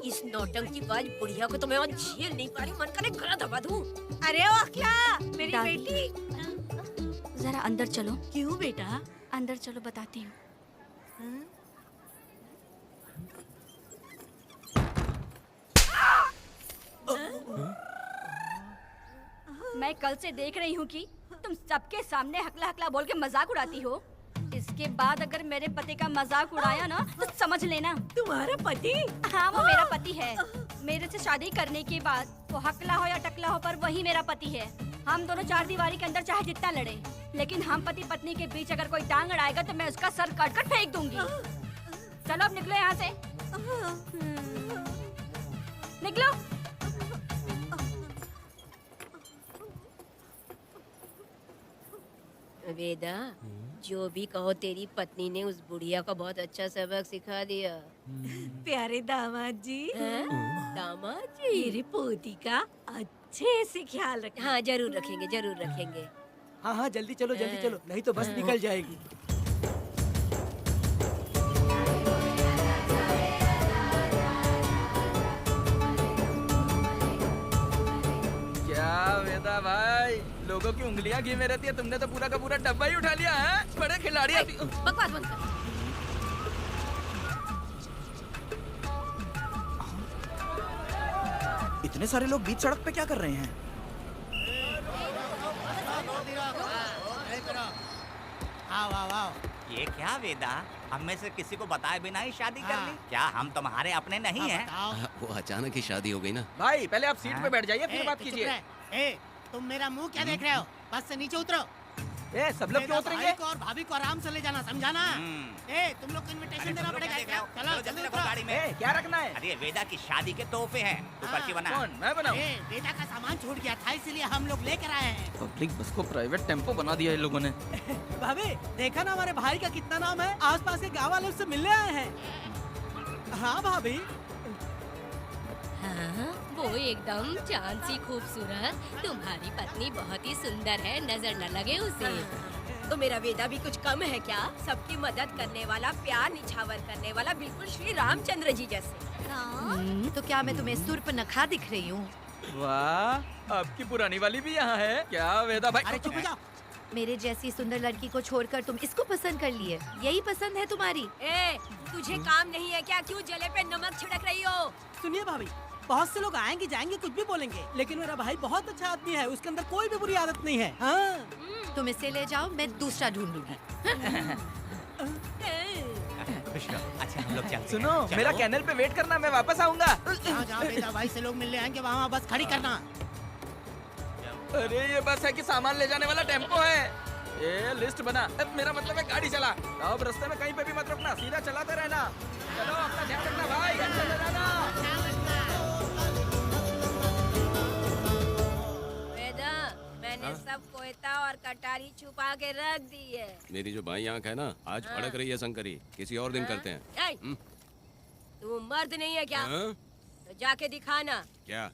इस नौटंकी बाज बुढ़िया को तो मैं और झेल नहीं पा रही, मन करे गला दबा दूं। अरे ओ अखिला, मेरी दादी। बेटी। जरा अंदर चलो। क्यों बेटा? अंदर चलो, बताती हूँ। मैं कल से देख रही हूँ कि तुम सबके सामने हकला हकला बोल के मजाक उड़ाती हो। इसके बाद अगर मेरे पति का मजाक उड़ाया ना तो समझ लेना। तुम्हारा पति? हाँ, वो मेरा पति है। मेरे से शादी करने के बाद वो हकला हो या टकला हो पर वही मेरा पति है। हम दोनों चार दीवारी के अंदर चाहे जितना लड़े, लेकिन हम पति पत्नी के बीच अगर कोई टांग अड़ाएगा तो मैं उसका सर काट कर फेंक दूंगी। चलो अब निकलो यहाँ से। निकलो। वेदा, जो भी कहो तेरी पत्नी ने उस बुढ़िया को बहुत अच्छा सबक सिखा दिया। प्यारे दामाद जी, दामाद जी, मेरी पोती का अच्छे से ख्याल रखना। हाँ जरूर रखेंगे, जरूर रखेंगे। हाँ हाँ जल्दी चलो, जल्दी चलो, नहीं तो बस निकल जाएगी। क्या वेदा भाई, लोगों की उंगलियां घी में रहती है, तुमने तो पूरा का पूरा डब्बा ही उठा लिया है। बड़े खिलाड़ी अभी। बकवास बंद कर। इतने सारे लोग बीच सड़क पे क्या कर रहे हैं? आओ आओ आओ। ये क्या वेदा, हम में से किसी को बताए बिना ही शादी कर ली? क्या हम तुम्हारे अपने नहीं हैं? वो अचानक ही शादी हो गई ना। भाई पहले आप सीट पे बैठ जाइए, फिर बात तू चुप कीजिए। रह। ए, तुम मेरा मुंह क्या देख रहे हो? बस से नीचे उतरो। ए, सब लोग क्यों उतरेंगे? भाई को और भाभी को आराम से ले जाना, समझा ना? ए, तुम लोग को इनविटेशन देना पड़ेगा। चलो जल्दी उतरो। गाड़ी में। ए, क्या रखना है? अरे वेदा की शादी के तोहफे हैं, तू पर्ची बना। कौन? मैं बनाऊं? ए, बेटा का सामान छूट गया था, इसलिए हम लोग लेकर आए हैं। पब्लिक बस को प्राइवेट टेम्पो बना दिया इन लोगों ने। भाभी, देखा ना हमारे भाई का कितना नाम है? आसपास के गाँव वालों से मिलने आए हैं। हाँ भाभी। हाँ, वो एकदम चांद सी खूबसूरत। तुम्हारी पत्नी बहुत ही सुंदर है, नजर न लगे उसे। तो मेरा वेदा भी कुछ कम है क्या? सबकी मदद करने वाला, प्यार निछावर करने वाला, बिल्कुल श्री रामचंद्र जी जैसे। तो क्या मैं तुम्हें सुर्पनखा दिख रही हूँ? वाह, आपकी पुरानी वाली भी यहाँ है क्या वेदा भाई? अरे चुप हो जाओ। मेरे जैसी सुंदर लड़की को छोड़कर तुम इसको पसंद कर लिए, यही पसंद है तुम्हारी? ए, तुझे काम नहीं है क्या? क्यों जले पे नमक छिड़क रही हो? सुनिए भाभी, बहुत से लोग आएंगे जाएंगे कुछ भी बोलेंगे, लेकिन मेरा भाई बहुत अच्छा आदमी है, उसके अंदर कोई भी बुरी आदत नहीं है। हाँ। तुम इसे ले जाओ, मैं दूसरा ढूंढूंगी। अच्छा हम लोग चलते हैं। सुनो, चलो। मेरा कैनल पे वेट करना, मैं वापस आऊंगा। जहाँ जहाँ बेटा भाई से लोग मिलने आएंगे वहाँ बस खड़ी करना। अरे ये बस है कि सामान ले जाने वाला टेम्पो है। ये लिस्ट बना, अब मेरा मतलब है गाड़ी चला। अब रास्ते में कहीं पे भी मत रुकना, सीधा चलाते रहना। चलो अपना ध्यान रखना भाई, अच्छा से रहना। वेदा, मैंने सब कोयता और कटारी छुपा के रख दी है। मेरी जो बाई आंख है ना, आज फड़क रही है शंकरी। किसी और दिन करते हैं। ए, तू मर्द नहीं है क्या? हाँ? तो जाके दिखाना क्या?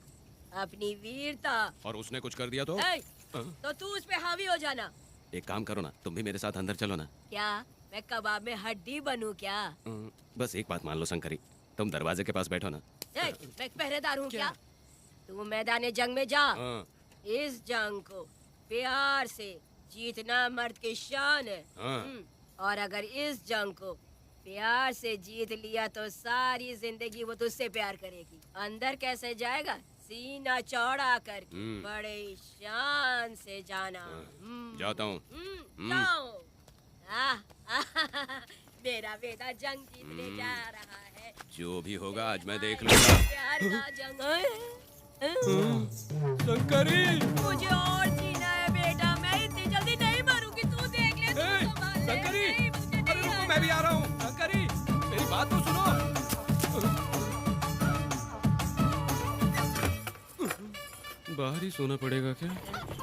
अपनी वीरता। और उसने कुछ कर दिया तो? ए, तो तू उस पे हावी हो जाना। एक काम करो ना, तुम भी मेरे साथ अंदर चलो ना। क्या मैं कबाब में हड्डी बनूं क्या? बस एक बात मान लो शंकरी, तुम दरवाजे के पास बैठो ना। ए, मैं पहरेदार हूँ क्या? तू मैदान जंग में जा। हाँ। इस जंग को प्यार से जीतना मर्द की शान है। हाँ। और अगर इस जंग को प्यार से जीत लिया तो सारी जिंदगी वो तुझसे प्यार करेगी। अंदर कैसे जाएगा? सीना चौड़ा करके बड़े शान से जाना। जाता हूँ। जाओ। मेरा बेटा जंग जीतने जा रहा है। जो भी होगा आज मैं देख लूंगा। प्यार का जंग शंकरी, मुझे और जीना है बेटा, मैं इतनी जल्दी नहीं मरूंगी। तू देख ले, तू संभाल ले। शंकरी, नहीं, मुझे अरे नहीं रुको, मैं भी आ रहा हूँ। शंकरी, मेरी बात तो सुनो। बाहर ही सोना पड़ेगा क्या?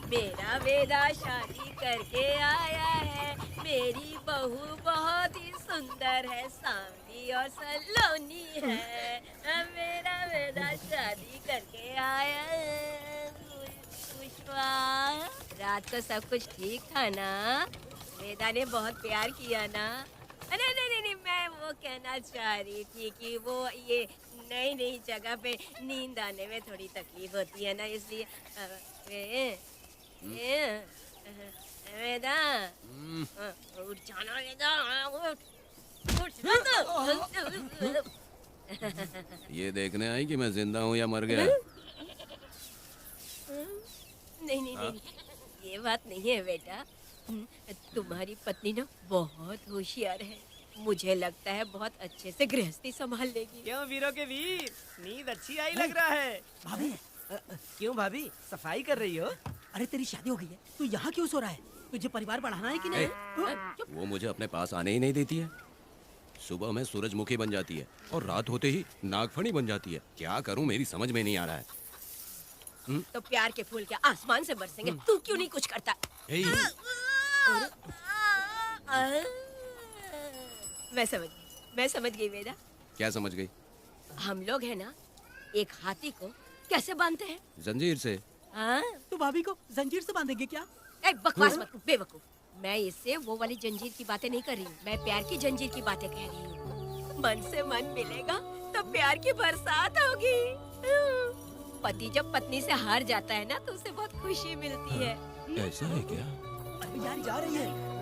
मेरा वेदा शादी करके आया है। मेरी बहू बहुत ही सुंदर है, सांवली और सलोनी है। मेरा वेदा शादी करके आया है। पुष्पा, रात को सब कुछ ठीक था ना? वेदा ने बहुत प्यार किया ना? नहीं नहीं नहीं, मैं वो वो कहना चाह रही थी कि वो ये नई नई जगह पे नींद आने में थोड़ी तकलीफ होती है ना, इसलिए वेदा उठ जाना, वेदा उठ ये देखने आई कि मैं जिंदा हूँ या मर गया? नहीं नहीं नहीं, ये बात नहीं है बेटा। तुम्हारी पत्नी ना बहुत होशियार है, मुझे लगता है बहुत अच्छे से गृहस्थी संभाल लेगी। क्यों वीरों के वीर, नींद अच्छी आई लग रहा है। भाभी क्यों भाभी सफाई कर रही हो? अरे तेरी शादी हो गई है, तू यहाँ क्यों सो रहा है? तुझे परिवार बढ़ाना है कि नहीं? वो मुझे अपने पास आने ही नहीं देती है। सुबह में सूरजमुखी बन जाती है और रात होते ही नागफनी बन जाती है। क्या करूं, मेरी समझ में नहीं आ रहा है। तो प्यार के फूल क्या आसमान से बरसेंगे? तू क्यों नहीं कुछ करता? मैं समझ गई वेदा। क्या समझ गई? हम लोग है ना, एक हाथी को कैसे बांधते हैं? जंजीर से। हाँ? तो भाभी को जंजीर से बांधेंगे क्या? एक बकवास मत, बेवकूफ। मैं इससे वो वाली जंजीर की बातें नहीं कर रही हूँ, मैं प्यार की जंजीर की बातें कह रही हूँ। मन से मन मिलेगा तो प्यार की बरसात होगी। पति जब पत्नी से हार जाता है ना तो उसे बहुत खुशी मिलती है। ऐसा है क्या? अरे यार जा रही है।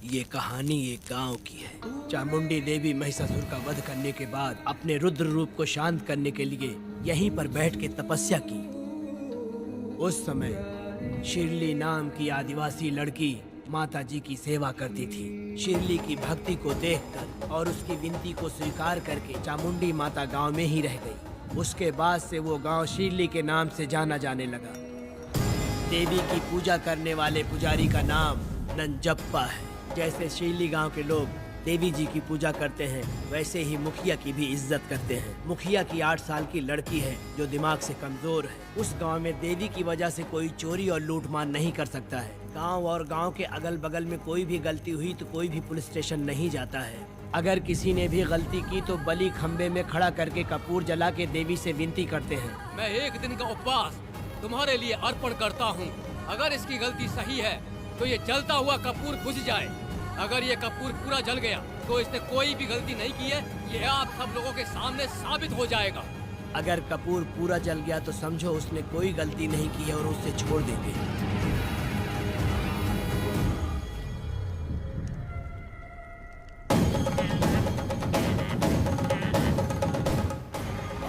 ये कहानी एक गांव की है। चामुंडी देवी महिषासुर का वध करने के बाद अपने रुद्र रूप को शांत करने के लिए यहीं पर बैठ के तपस्या की। उस समय शिरली नाम की आदिवासी लड़की माता जी की सेवा करती थी। शिरली की भक्ति को देखकर और उसकी विनती को स्वीकार करके चामुंडी माता गांव में ही रह गई। उसके बाद से वो गांव शिरली के नाम से जाना जाने लगा। देवी की पूजा करने वाले पुजारी का नाम नंजप्पा है। जैसे शिरली गांव के लोग देवी जी की पूजा करते हैं, वैसे ही मुखिया की भी इज्जत करते हैं। मुखिया की 8 साल की लड़की है जो दिमाग से कमजोर है। उस गांव में देवी की वजह से कोई चोरी और लूटमार नहीं कर सकता है। गांव और गांव के अगल बगल में कोई भी गलती हुई तो कोई भी पुलिस स्टेशन नहीं जाता है। अगर किसी ने भी गलती की तो बलि खम्बे में खड़ा करके कपूर जला के देवी से विनती करते हैं। मैं 1 दिन का उपवास तुम्हारे लिए अर्पण करता हूँ। अगर इसकी गलती सही है तो ये जलता हुआ कपूर बुझ जाए। अगर ये कपूर पूरा जल गया तो इसने कोई भी गलती नहीं की है, ये आप सब लोगों के सामने साबित हो जाएगा। अगर कपूर पूरा जल गया तो समझो उसने कोई गलती नहीं की है और उसे छोड़ देंगे।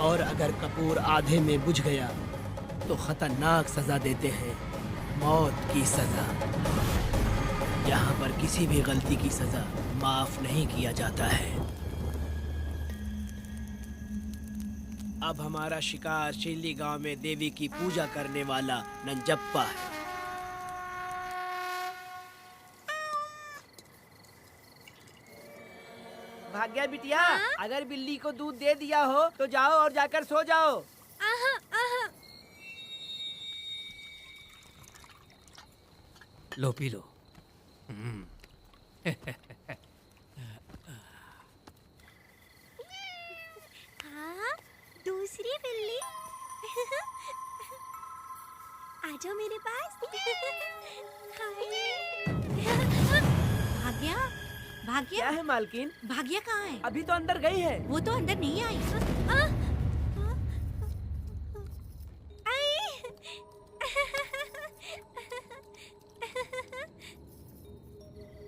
और अगर कपूर आधे में बुझ गया तो खतरनाक सजा देते हैं, मौत की सजा। यहाँ पर किसी भी गलती की सजा माफ नहीं किया जाता है। अब हमारा शिकार शिरली गांव में देवी की पूजा करने वाला नंजप्पा है। भाग्या बिटिया, अगर बिल्ली को दूध दे दिया हो तो जाओ और जाकर सो जाओ। लो पी लो। हाँ, दूसरी बिल्ली। आ जाओ मेरे पास। भाग्या, भाग्या क्या है मालकिन? भाग्या कहाँ है? अभी तो अंदर गई है। वो तो अंदर नहीं आई।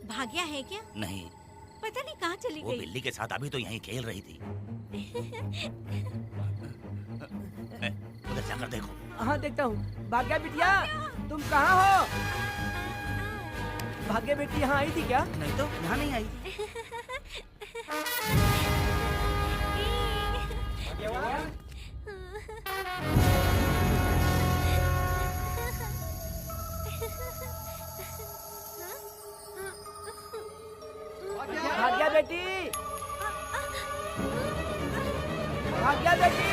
भाग्या है क्या? नहीं, पता नहीं कहाँ चली वो गई। बिल्ली के साथ अभी तो यहीं खेल रही थी। उधर जाकर देखो। हाँ देखता हूँ। भाग्या बिटिया, तुम कहाँ हो? भाग्या बेटी यहाँ आई थी क्या? नहीं तो यहाँ नहीं आई। भाग्या बेटी, भाग्या बेटी।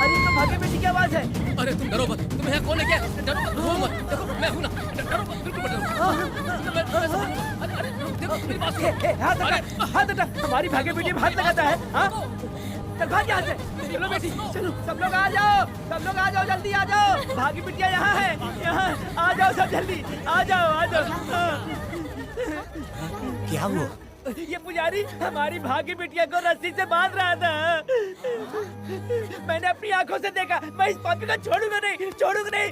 अरे तो भाग्या बेटी की आवाज है। अरे तुम डरो मत, तुम्हें कौन है क्या? डरो मत, रो मत। देखो मैं हूँ ना, हाथ हटा, हमारी भागे बेटी हाथ लगाता है। हाँ चल भाग यहाँ से। चलो बेटी चलो, सब लोग आ जाओ, सब लोग आ जाओ, जल्दी आ जाओ। भागी बिटिया यहाँ है, यहाँ आ जाओ सब जल्दी, आ जाओ आ जाओ। क्या हुआ? ये पुजारी हमारी भागी बिटिया को रस्सी से बांध रहा था। मैंने अपनी आंखों से देखा। मैं इस पापी को छोड़ूंगा नहीं, छोड़ूंगा नहीं।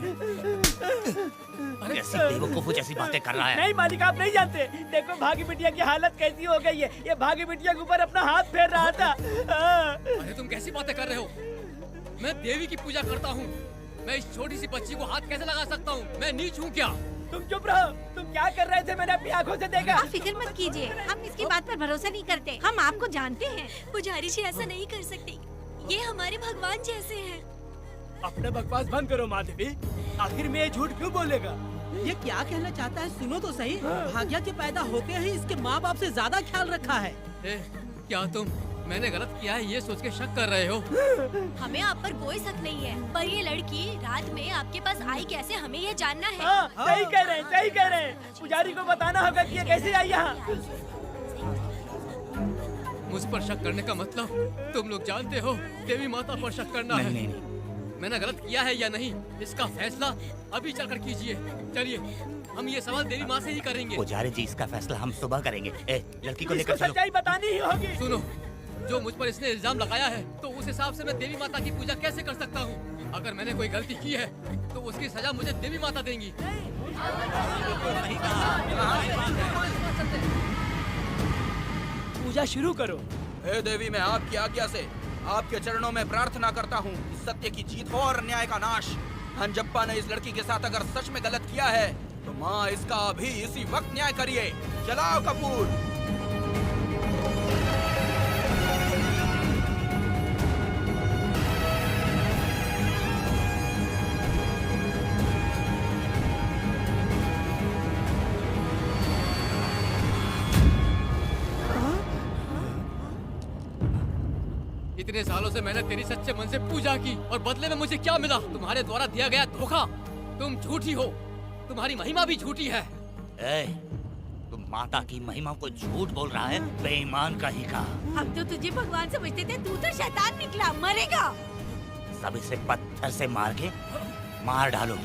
कैसी बेवकूफों जैसी बातें कर रहा है। नहीं मालिक, आप नहीं जानते। देखो भागी बिटिया की हालत कैसी हो गई है। ये भागी बिटिया के ऊपर अपना हाथ फेर रहा था। अरे तुम कैसी बातें कर रहे हो? मैं देवी की पूजा करता हूँ। मैं इस छोटी सी बच्ची को हाथ कैसे लगा सकता हूँ? मैं नीच हूँ क्या? तुम चुप रहो। तुम क्या कर रहे थे? मैंने अपनी आंखों से देखा। आप फिक्र मत कीजिए, हम इसकी बात पर भरोसा नहीं करते। हम आपको जानते हैं। पुजारी जी ऐसा नहीं कर सकती, ये हमारे भगवान जैसे हैं। अपना बकवास बंद करो माधवी। आखिर में ये झूठ क्यों बोलेगा? ये क्या कहना चाहता है? सुनो तो सही। भाग्या के पैदा होते ही इसके माँ बाप से ज्यादा ख्याल रखा है। क्या तुम मैंने गलत किया है ये सोच के शक कर रहे हो? हमें आप पर कोई शक नहीं है, पर ये लड़की रात में आपके पास आई कैसे, हमें ये जानना है। सही कह रहे हैं, सही कह रहे हैं। पुजारी को बताना होगा कि ये कैसे आई यहाँ। मुझ पर शक करने का मतलब तुम लोग जानते हो देवी माता पर शक करना है। नहीं। मैंने गलत किया है या नहीं, इसका फैसला अभी चलकर कीजिए। चलिए हम ये सवाल देवी माँ से ही करेंगे। पुजारी जी इसका फैसला हम सुबह करेंगे। लड़की को लेकर इसको चलो। सच्चाई बतानी ही होगी। सुनो, जो मुझ पर इसने इल्जाम लगाया है तो उस हिसाब से मैं देवी माता की पूजा कैसे कर सकता हूँ? अगर मैंने कोई गलती की है तो उसकी सजा मुझे देवी माता देंगी। पूजा शुरू करो। हे देवी, मैं आपकी आज्ञा से आपके चरणों में प्रार्थना करता हूँ, सत्य की जीत हो और अन्याय का नाश। हंजप्पा ने इस लड़की के साथ अगर सच में गलत किया है तो माँ इसका अभी इसी वक्त न्याय करिए। जलाओ कपूर। इतने सालों से मैंने तेरी सच्चे मन से पूजा की और बदले में मुझे क्या मिला? तुम्हारे द्वारा दिया गया धोखा। तुम झूठी हो, तुम्हारी महिमा भी झूठी है। तुम माता की महिमा को झूठ बोल रहा है, बेईमान कहीं का। हम तो तुझे भगवान समझते थे, तू तो शैतान निकला, मरेगा। सब इसे पत्थर से मार के मार डालो।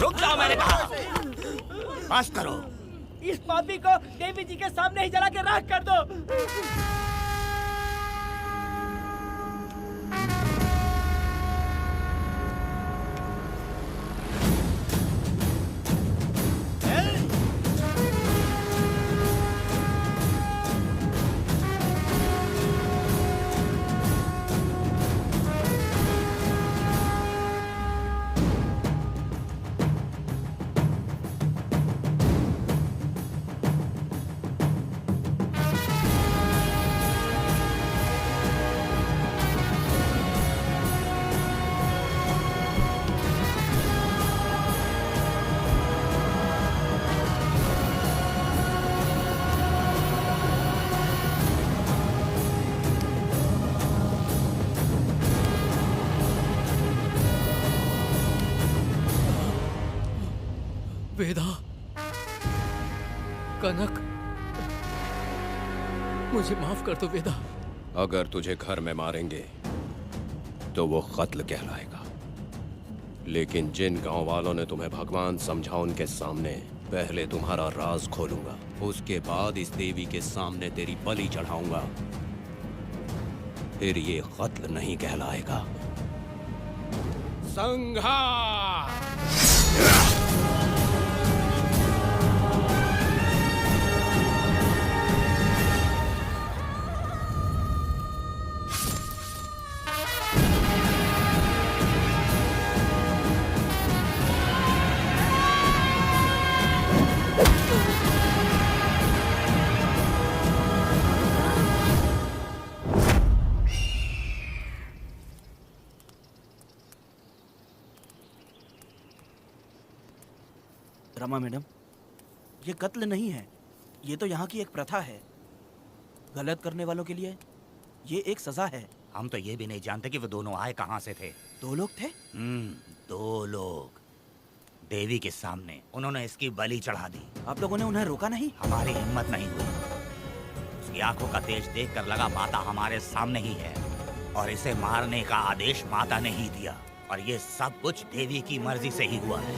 रुक जाओ मैंने कहा। बस करो। इस पापी को देवी जी के सामने ही जला के राख कर दो। वेदा, कनक, मुझे माफ कर दो वेदा। अगर तुझे घर में मारेंगे तो वो कत्ल कहलाएगा, लेकिन जिन गांव वालों ने तुम्हें भगवान समझा उनके सामने पहले तुम्हारा राज खोलूंगा, उसके बाद इस देवी के सामने तेरी बलि चढ़ाऊंगा, फिर ये कत्ल नहीं कहलाएगा। संहार! रमा मैडम, ये कत्ल नहीं है, ये तो यहाँ की एक प्रथा है। गलत करने वालों के लिए ये एक सजा है। हम तो ये भी नहीं जानते कि वो दोनों आए कहाँ से थे। 2 लोग थे? 2 लोग देवी के सामने उन्होंने इसकी बलि चढ़ा दी। आप लोगों ने उन्हें रोका नहीं? हमारी हिम्मत नहीं हुई। उसकी आंखों का तेज देखकर लगा माता हमारे सामने ही है और इसे मारने का आदेश माता ने ही दिया और ये सब कुछ देवी की मर्जी से ही हुआ है।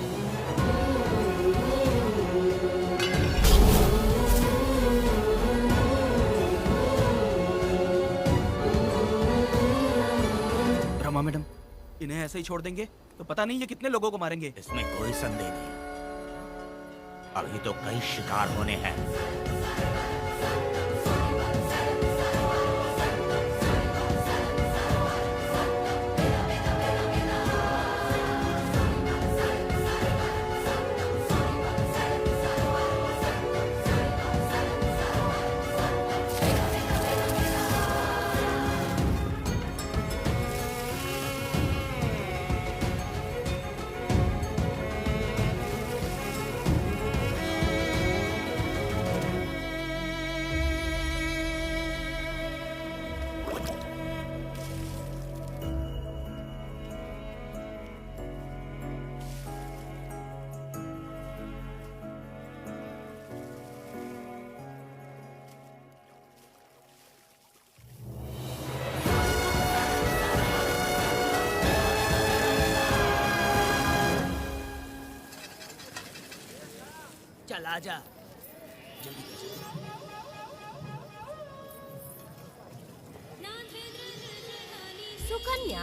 रमा मैडम, इन्हें ऐसे ही छोड़ देंगे तो पता नहीं ये कितने लोगों को मारेंगे। इसमें कोई संदेह नहीं। अभी तो कई शिकार होने हैं। चल आजा, जल्दी कर। सुकन्या,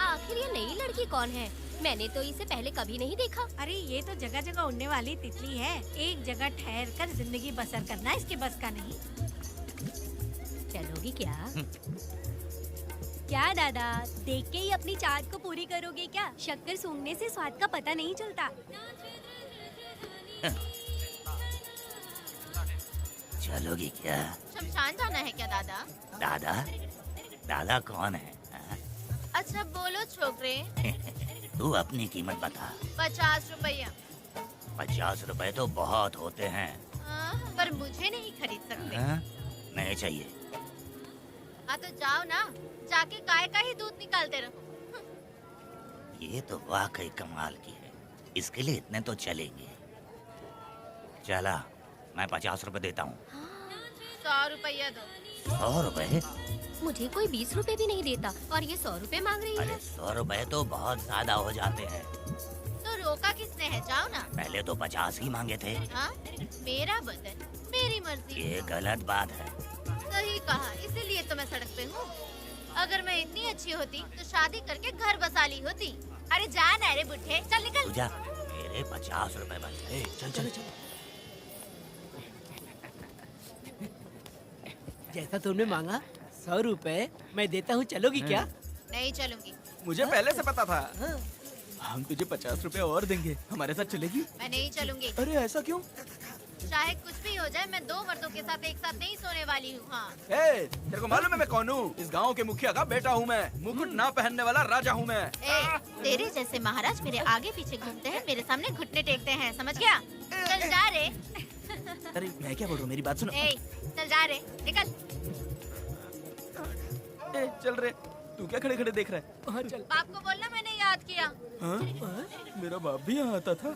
आखिर ये नई लड़की कौन है? मैंने तो इसे पहले कभी नहीं देखा। अरे ये तो जगह जगह उड़ने वाली तितली है। एक जगह ठहर कर जिंदगी बसर करना इसके बस का नहीं। चलोगी क्या? क्या दादा, देख के ही अपनी चाट को पूरी करोगे क्या? शक्कर सूंघने से स्वाद का पता नहीं चलता। चलोगी क्या? शमशान जाना है क्या दादा? दादा? दादा कौन है? अच्छा बोलो छोकरे। तू अपनी कीमत बता। 50 रुपया। 50 रुपए तो बहुत होते हैं। पर मुझे नहीं खरीद सकते। नहीं चाहिए। हाँ तो जाओ ना, जाके गाय का ही दूध निकालते रहो। ये तो वाकई कमाल की है। इसके लिए इतने तो चलेंगे। चला, मैं 50 रुपए देता हूँ। 100 रुपया दो। 100 रुपए? मुझे कोई 20 रुपए भी नहीं देता और ये 100 रुपए मांग रही है। अरे 100 रुपए तो बहुत ज्यादा हो जाते हैं। तो रोका किसने है? जाओ ना। पहले तो 50 ही मांगे थे। हाँ? मेरा बदन, मेरी मर्जी। ये गलत बात है। सही कहा, इसीलिए तो मैं सड़क पे हूँ। अगर मैं इतनी अच्छी होती तो शादी करके घर बसा ली होती। अरे जा ना रे बुढ़े, चल निकल। जा, मेरे 50 रुपए बन गए। चल चल चल। जैसा तुमने मांगा 100 रुपए मैं देता हूँ, चलोगी क्या? नहीं चलूंगी। मुझे पहले से पता था। हम तुझे 50 रुपए और देंगे, हमारे साथ चलेगी? मैं नहीं चलूंगी। अरे ऐसा क्यों? चाहे कुछ भी हो जाए, मैं 2 मर्दों के साथ एक साथ नहीं सोने वाली हूँ। हाँ। तेरे को मालूम है मैं कौन हूँ? इस गांव के मुखिया का बेटा हूँ मैं। मुकुट ना पहनने वाला राजा हूँ मैं। तेरे जैसे महाराज मेरे आगे पीछे घूमते हैं, मेरे सामने घुटने टेकते हैं, समझ गया? चल जा रे। अरे मैं क्या बोल रहा हूँ, मेरी बात सुनो। चल जा रे, निकल। चल रे, तू क्या खड़े खड़े देख रहा है? हाँ चल। बाप को बोलना मैंने याद किया। हाँ? मेरा बाप भी यहाँ आता था।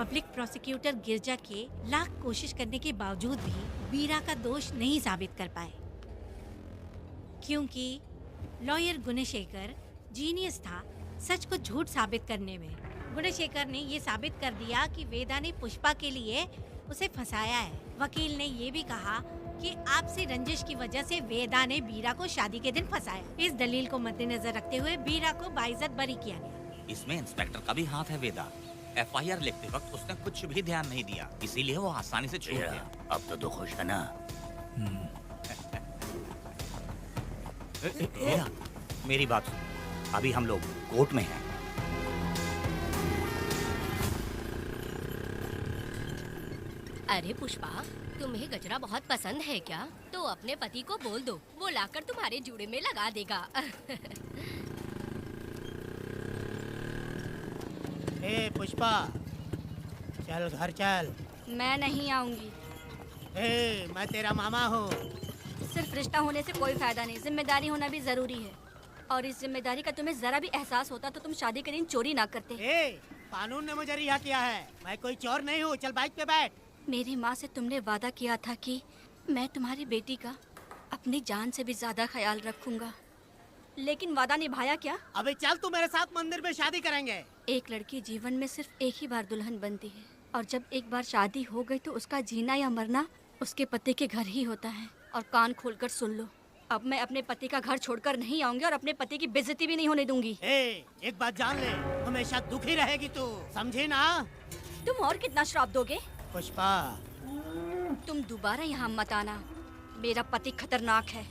पब्लिक प्रोसिक्यूटर गिरजा के लाख कोशिश करने के बावजूद भी वीरा का दोष नहीं साबित कर पाए, क्योंकि लॉयर गुणशेखर जीनियस था सच को झूठ साबित करने में। गुणशेखर ने ये साबित कर दिया कि वेदा ने पुष्पा के लिए उसे फंसाया है। वकील ने ये भी कहा कि आपसी रंजिश की वजह से वेदा ने वीरा को शादी के दिन फंसाया। इस दलील को मद्देनजर रखते हुए वीरा को बाइज्जत बरी किया गया। इसमें इंस्पेक्टर का भी हाथ है वेदा। एफआईआर लिखते वक्त उसने कुछ भी ध्यान नहीं दिया, इसीलिए वो आसानी से छूट गया। अब तो खुश है ना? वेदा, मेरी बात सुन, अभी हम लोग कोर्ट में हैं। अरे पुष्पा, तुम्हें गजरा बहुत पसंद है क्या? तो अपने पति को बोल दो, वो लाकर तुम्हारे जूड़े में लगा देगा। ए पुष्पा, चल घर चल। मैं नहीं आऊंगी। ए, मैं तेरा मामा हूँ। सिर्फ रिश्ता होने से कोई फायदा नहीं, जिम्मेदारी होना भी जरूरी है। और इस जिम्मेदारी का तुम्हें जरा भी एहसास होता तो तुम शादी के दिन चोरी ना करते। ए, कानून ने मुझे रिहा किया है, मैं कोई चोर नहीं हूँ। चल बाइक पे बैठ। मेरी माँ से तुमने वादा किया था कि मैं तुम्हारी बेटी का अपनी जान से भी ज्यादा ख्याल रखूंगा, लेकिन वादा निभाया क्या? अबे चल, तू मेरे साथ मंदिर में शादी करेंगे। एक लड़की जीवन में सिर्फ एक ही बार दुल्हन बनती है, और जब एक बार शादी हो गई तो उसका जीना या मरना उसके पति के घर ही होता है। और कान खोलकर सुन लो, अब मैं अपने पति का घर छोड़कर नहीं आऊंगी और अपने पति की बेइज्जती भी नहीं होने दूंगी। एक बात जान ले, हमेशा दुखी रहेगी तू, समझी ना? तुम और कितना श्राप दोगे? पुष्पा, तुम दोबारा यहाँ मत आना, मेरा पति खतरनाक है।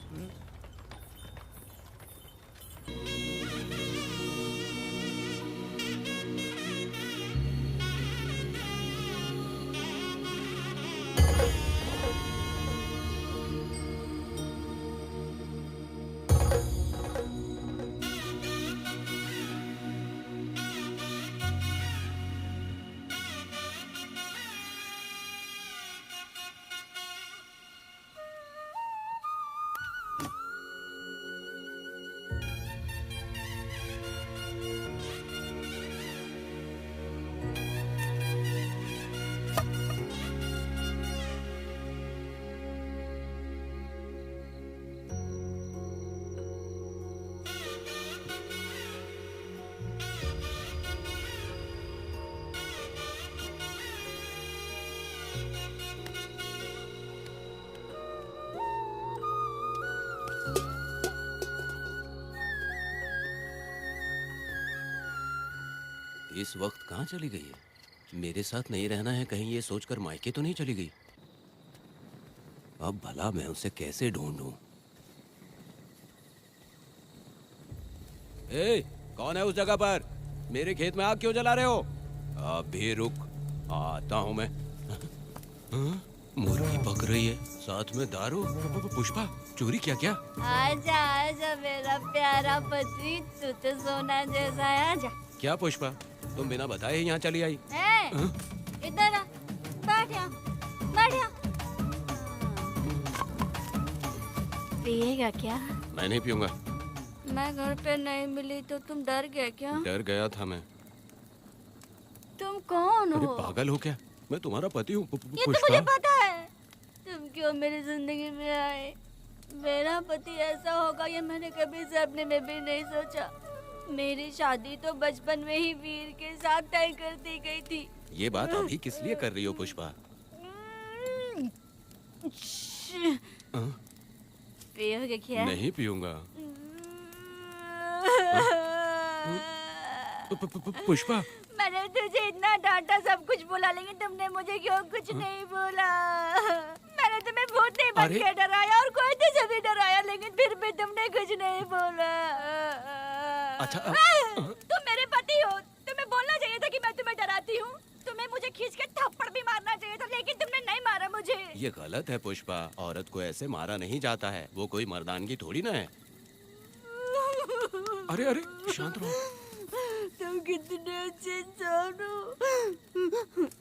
इस वक्त कहाँ चली गई है? मेरे साथ नहीं रहना है कहीं ये सोचकर मायके तो नहीं चली गई? अब भला मैं उसे कैसे ढूंढूं? ए, कौन है उस जगह पर? मेरे खेत में आग क्यों जला रहे हो? अभी रुक, आता हूँ मैं। हाँ? मुर्गी पक रही है, साथ में दारू। पुष्पा, चोरी क्या? क्या? आजा आजा मेरा प्यारा पति, तू तो सोना जैसा है। आजा। क्या पुष्पा, तुम बिना बताए ही यहाँ चली आई? इधर आ, बैठ यहाँ, बैठ यहाँ। पिएगा क्या? मैं नहीं पीऊंगा। मैं घर पे नहीं मिली तो तुम डर गए क्या? डर गया था मैं। तुम कौन अरे हो? पागल हो क्या? मैं तुम्हारा पति हूँ। ये तो मुझे पता है। तुम क्यों मेरी जिंदगी में आए? मेरा पति ऐसा होगा ये मैंने कभी सपने में भी नहीं सोचा। मेरी शादी तो बचपन में ही वीर के साथ तय कर दी गई थी। ये बात अभी किस लिए कर रही हो पुष्पा? पियोगे क्या? नहीं पीऊंगा। पुष्पा, मैंने तुझे इतना डांटा, सब कुछ बोला, लेकिन तुमने मुझे क्यों कुछ नहीं बोला? मैंने तुम्हें भूत नहीं बन के डराया और कोई तुझे भी डराया, लेकिन फिर भी तुमने कुछ नहीं बोला। अच्छा, तुम मेरे पति हो, तुम्हें बोलना चाहिए था कि मैं तुम्हें डराती हूँ। तुम्हें मुझे खींच के थप्पड़ भी मारना चाहिए था, लेकिन तुमने नहीं मारा मुझे। ये गलत है पुष्पा, औरत को ऐसे मारा नहीं जाता है, वो कोई मर्दानगी थोड़ी ना है। अरे अरे शांत रहो। तुम कितने अच्छे इंसान हो।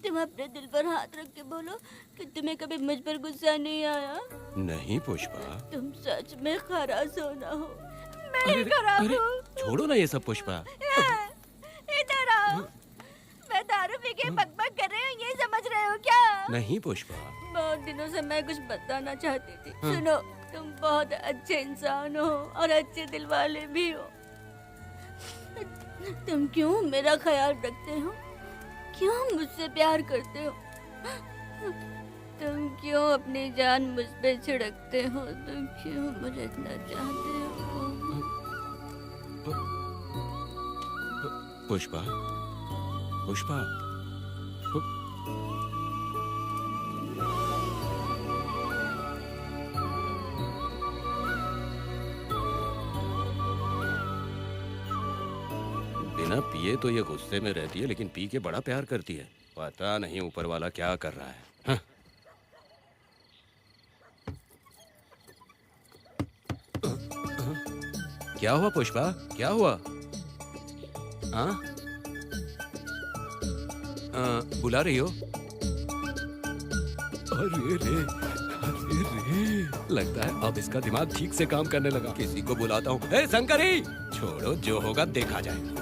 तुम अपने दिल पर हाथ रख के बोलो कि तुम्हें कभी मुझ पर गुस्सा नहीं आया। नहीं पुष्पा, तुम सच में खरास होना हो। मैं ही खराब हूँ। छोड़ो ना ये सब पुष्पा। इधर आओ। मैं दारू पी के बकबक कर रही हूँ, हो क्या? नहीं पुष्पा। बहुत दिनों से मैं कुछ बताना चाहती थी। हाँ। सुनो, तुम बहुत अच्छे इंसान हो और अच्छे दिल वाले भी हो। तुम क्यों मेरा ख्याल रखते हो? क्यों मुझसे प्यार करते हो? तुम क्यों अपनी जान मुझ पे छिड़कते हो? तुम क्यों मुझे इतना चाहते हो? पुष्पा, पुष्पा, बिना पिए तो ये गुस्से में रहती है, लेकिन पी के बड़ा प्यार करती है। पता नहीं ऊपर वाला क्या कर रहा है। हाँ। क्या हुआ पुष्पा, क्या हुआ? हाँ? बुला रही हो? अरे रे, अरे रे, लगता है अब इसका दिमाग ठीक से काम करने लगा। किसी को बुलाता हूँ। ए शंकरी, छोड़ो, जो होगा देखा जाएगा।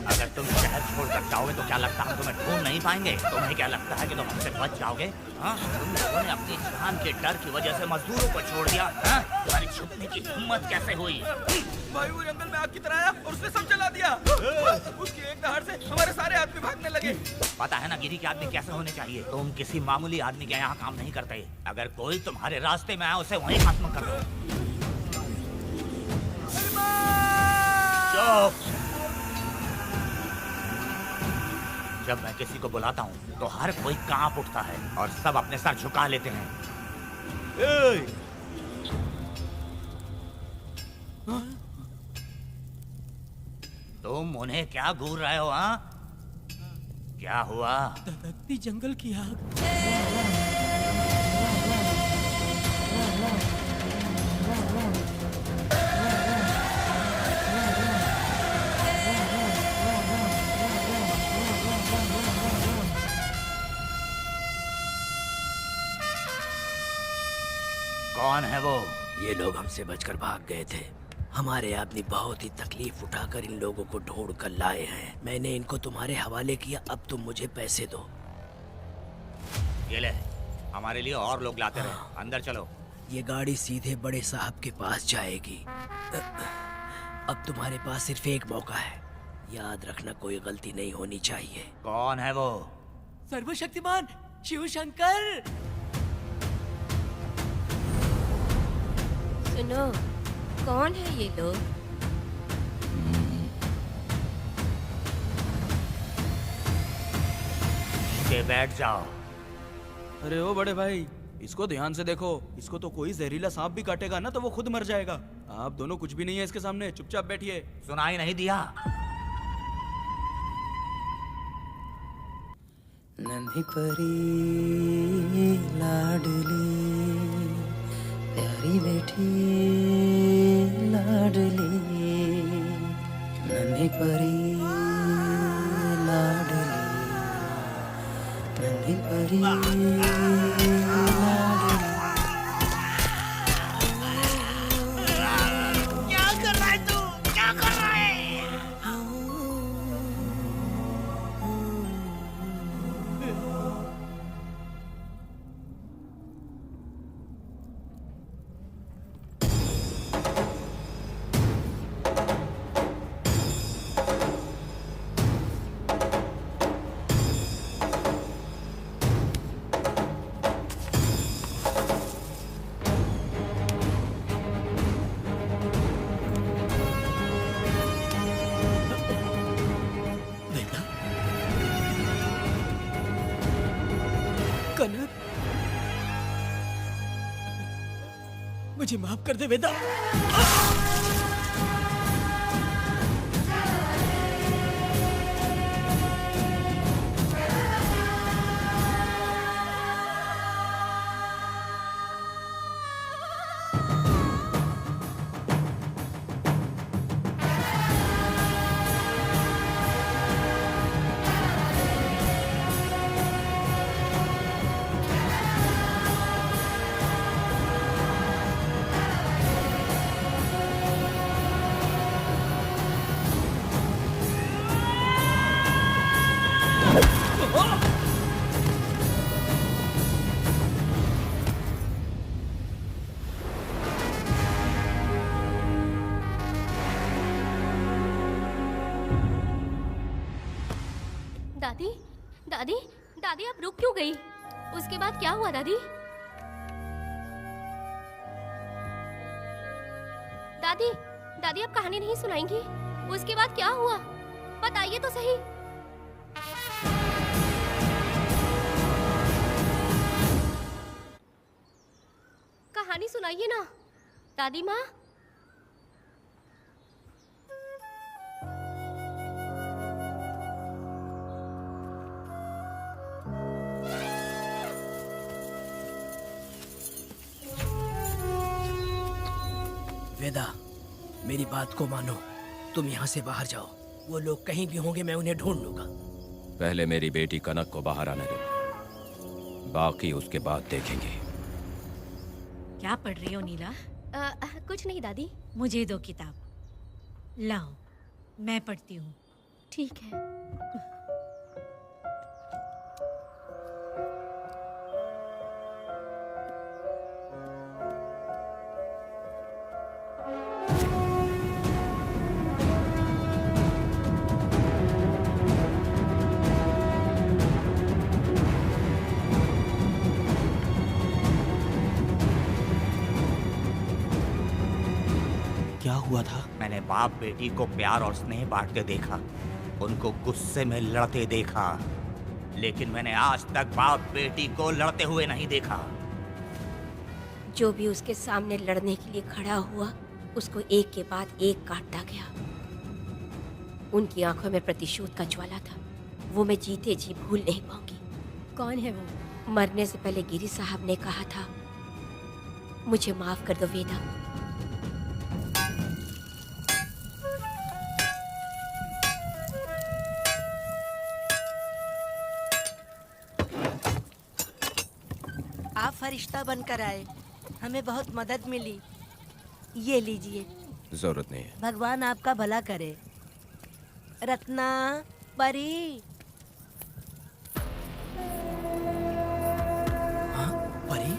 अगर तुम शहर छोड़कर जाओगे तो क्या लगता है हम तुम्हें ढूंढ नहीं पाएंगे? तुम्हें क्या लगता है कि तुम हमसे बच जाओगे? हाँ, तुम लोगों ने अपनी जान के डर की वजह से मजदूरों को छोड़ दिया। हाँ? तुम्हारी छुपने की हिम्मत कैसे हुई? भाई वो जंगल में आग की तरह आया और उसने सब जला दिया। उसकी एक दहाड़ से हमारे सारे आदमी भागने लगे। पता है ना गिरी के आदमी कैसे होने चाहिए? तुम किसी मामूली आदमी के यहाँ काम नहीं करते। अगर कोई तुम्हारे रास्ते में आए उसे वहीं खत्म कर दो। चुप! जब मैं किसी को बुलाता हूँ तो हर कोई कांप उठता है और सब अपने सर झुका लेते हैं। तुम उन्हें क्या घूर रहे हो? हाँ, क्या हुआ? धधकती जंगल की आग। कौन है वो? ये लोग हमसे बचकर भाग गए थे। हमारे आदमी बहुत ही तकलीफ उठाकर इन लोगों को ढूंढ कर लाए हैं। मैंने इनको तुम्हारे हवाले किया, अब तुम मुझे पैसे दो। ये ले, हमारे लिए और लोग लाते रहे। अंदर चलो। ये गाड़ी सीधे बड़े साहब के पास जाएगी। अब तुम्हारे पास सिर्फ एक मौका है, याद रखना कोई गलती नहीं होनी चाहिए। कौन है वो? सर्वशक्तिमान शिव शंकर। सुनो, कौन है ये लोग? के बैठ जाओ। अरे ओ बड़े भाई, इसको ध्यान से देखो। इसको तो कोई जहरीला सांप भी काटेगा ना तो वो खुद मर जाएगा। आप दोनों कुछ भी नहीं है इसके सामने, चुपचाप बैठिए। सुनाई नहीं दिया? नन्ही परी लाडली प्यारी बेटी लाडली, नन्ही परी लाडली, नन्ही परी लाडली। क्या कर रहा है तू? क्या कर रहा है? कनक, मुझे माफ कर दे वेदा। दादी दादी दादी आप रुक क्यों गई? उसके बाद क्या हुआ दादी? दादी दादी आप कहानी नहीं सुनाएंगी? उसके बाद क्या हुआ बताइए तो सही। कहानी सुनाइए ना दादी माँ। वेदा, मेरी बात को मानो। तुम यहाँ से बाहर जाओ। वो लोग कहीं भी होंगे, मैं उन्हें ढूंढ लूंगा। पहले मेरी बेटी कनक को बाहर आने दो, बाकी उसके बाद देखेंगे। क्या पढ़ रही हो नीला? कुछ नहीं दादी। मुझे दो किताब। लाओ, मैं पढ़ती हूँ। ठीक है। क्या हुआ था? मैंने बाप बेटी को प्यार और स्नेह बांटते देखा, उनको गुस्से में लड़ते देखा, लेकिन मैंने आज तक बाप बेटी को लड़ते हुए नहीं देखा। जो भी उसके सामने लड़ने के लिए खड़ा हुआ, उसको एक के बाद एक काटता गया। उनकी आंखों में प्रतिशोध का ज्वाला था, वो मैं जीते जी भूल नहीं पाऊंगी। कौन है वो? मरने से पहले गिरी साहब ने कहा था, मुझे माफ कर दो वेदा। आप फरिश्ता बनकर आए, हमें बहुत मदद मिली। ये लीजिए। जरूरत नहीं है। भगवान आपका भला करे। रत्ना, परी। हाँ, परी?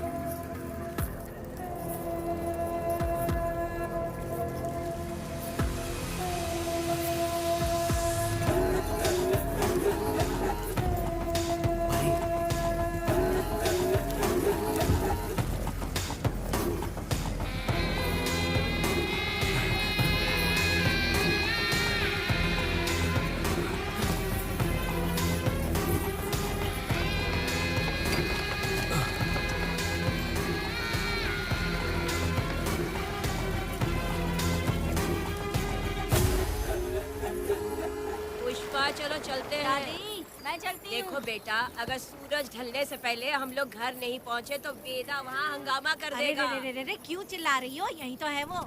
चलो चलते हैं। दादी, मैं चलती हूँ। देखो बेटा, अगर सूरज ढलने से पहले हम लोग घर नहीं पहुँचे तो वेदा वहाँ हंगामा कर देगा। अरे रे रे, क्यों चिल्ला रही हो? यही तो है वो।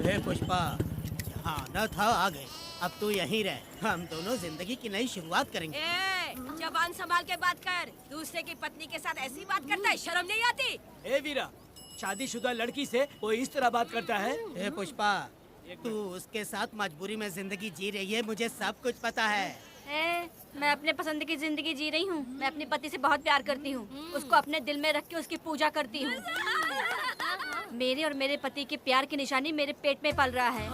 हे पुष्पा, जहाँ आना था आ गए, अब तू यहीं रह। हम दोनों जिंदगी की नई शुरुआत करेंगे। ए, जबान संभाल के बात कर। दूसरे की पत्नी के साथ ऐसी बात करता है, शर्म नहीं आती? ए वीरा, शादीशुदा लड़की से कोई इस तरह बात करता है? हे पुष्पा, तू उसके साथ मजबूरी में जिंदगी जी रही है, मुझे सब कुछ पता है। मैं अपने पसंद की जिंदगी जी रही हूँ। मैं अपने पति से बहुत प्यार करती हूँ, उसको अपने दिल में रख के उसकी पूजा करती हूँ। मेरे और मेरे पति के प्यार की निशानी मेरे पेट में पल रहा है।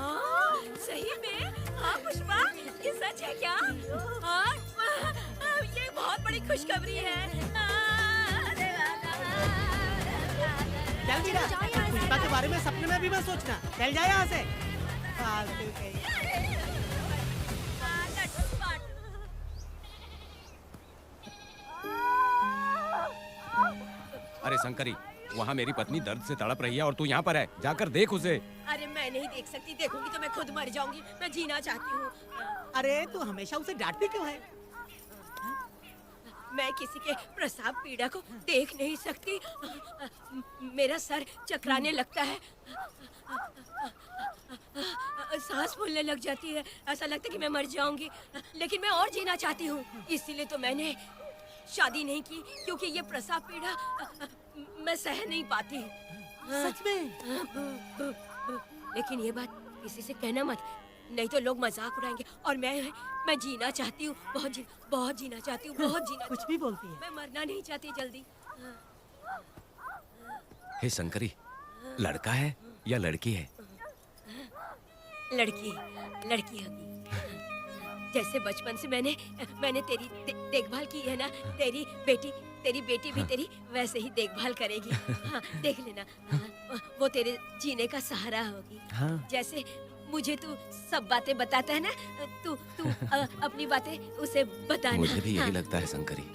सही में? हाँ पुष्पा, ये सच है क्या? हाँ, ये बहुत बड़ी खुशखबरी है। चल वीरा, पुष्पा के बारे में सपने में भी मत सोचना। चल जा यहाँ से। फालतू कहीं। अरे शंकरी, वहाँ मेरी पत्नी दर्द से तड़प रही है और तू यहाँ पर है, जाकर देख उसे। अरे मैं नहीं देख सकती, देखूंगी तो मैं खुद मर जाऊंगी। मैं जीना चाहती हूँ। अरे तू हमेशा उसे डांटती क्यों है? मैं किसी के प्रसाव पीड़ा को देख नहीं सकती। मेरा सर चकराने लगता है, सांस फूलने लग जाती है, ऐसा लगता है कि मैं मर जाऊंगी। लेकिन मैं और जीना चाहती हूँ, इसीलिए तो मैंने शादी नहीं की, क्योंकि ये प्रसाव पीड़ा मैं सह नहीं पाती। सच में? लेकिन ये बात किसी से कहना मत, नहीं तो लोग मजाक उड़ाएंगे। और मैं जीना चाहती हूँ, बहुत जीना चाहती हूँ, बहुत जीना। कुछ भी बोलती है। मैं मरना नहीं चाहती जल्दी। हे शंकरी, लड़का है या लड़की है? लड़की लड़की होगी। जैसे बचपन से मैंने तेरी देखभाल की है ना, तेरी बेटी भी तेरी वैसे ही देखभाल करेगी। हाँ, देख लेना। हाँ, वो तेरे जीने का सहारा होगी। हाँ। जैसे मुझे तू सब बातें बताता है ना, तू अपनी बातें उसे बताना। मुझे भी यही हाँ। लगता है शंकरी।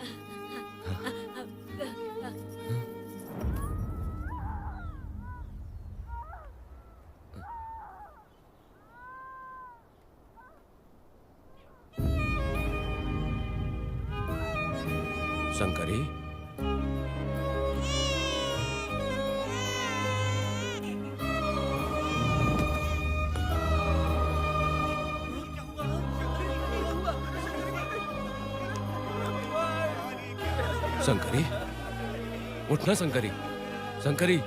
शंकरी, शंकरी, उठना शंकरी। शंकरी,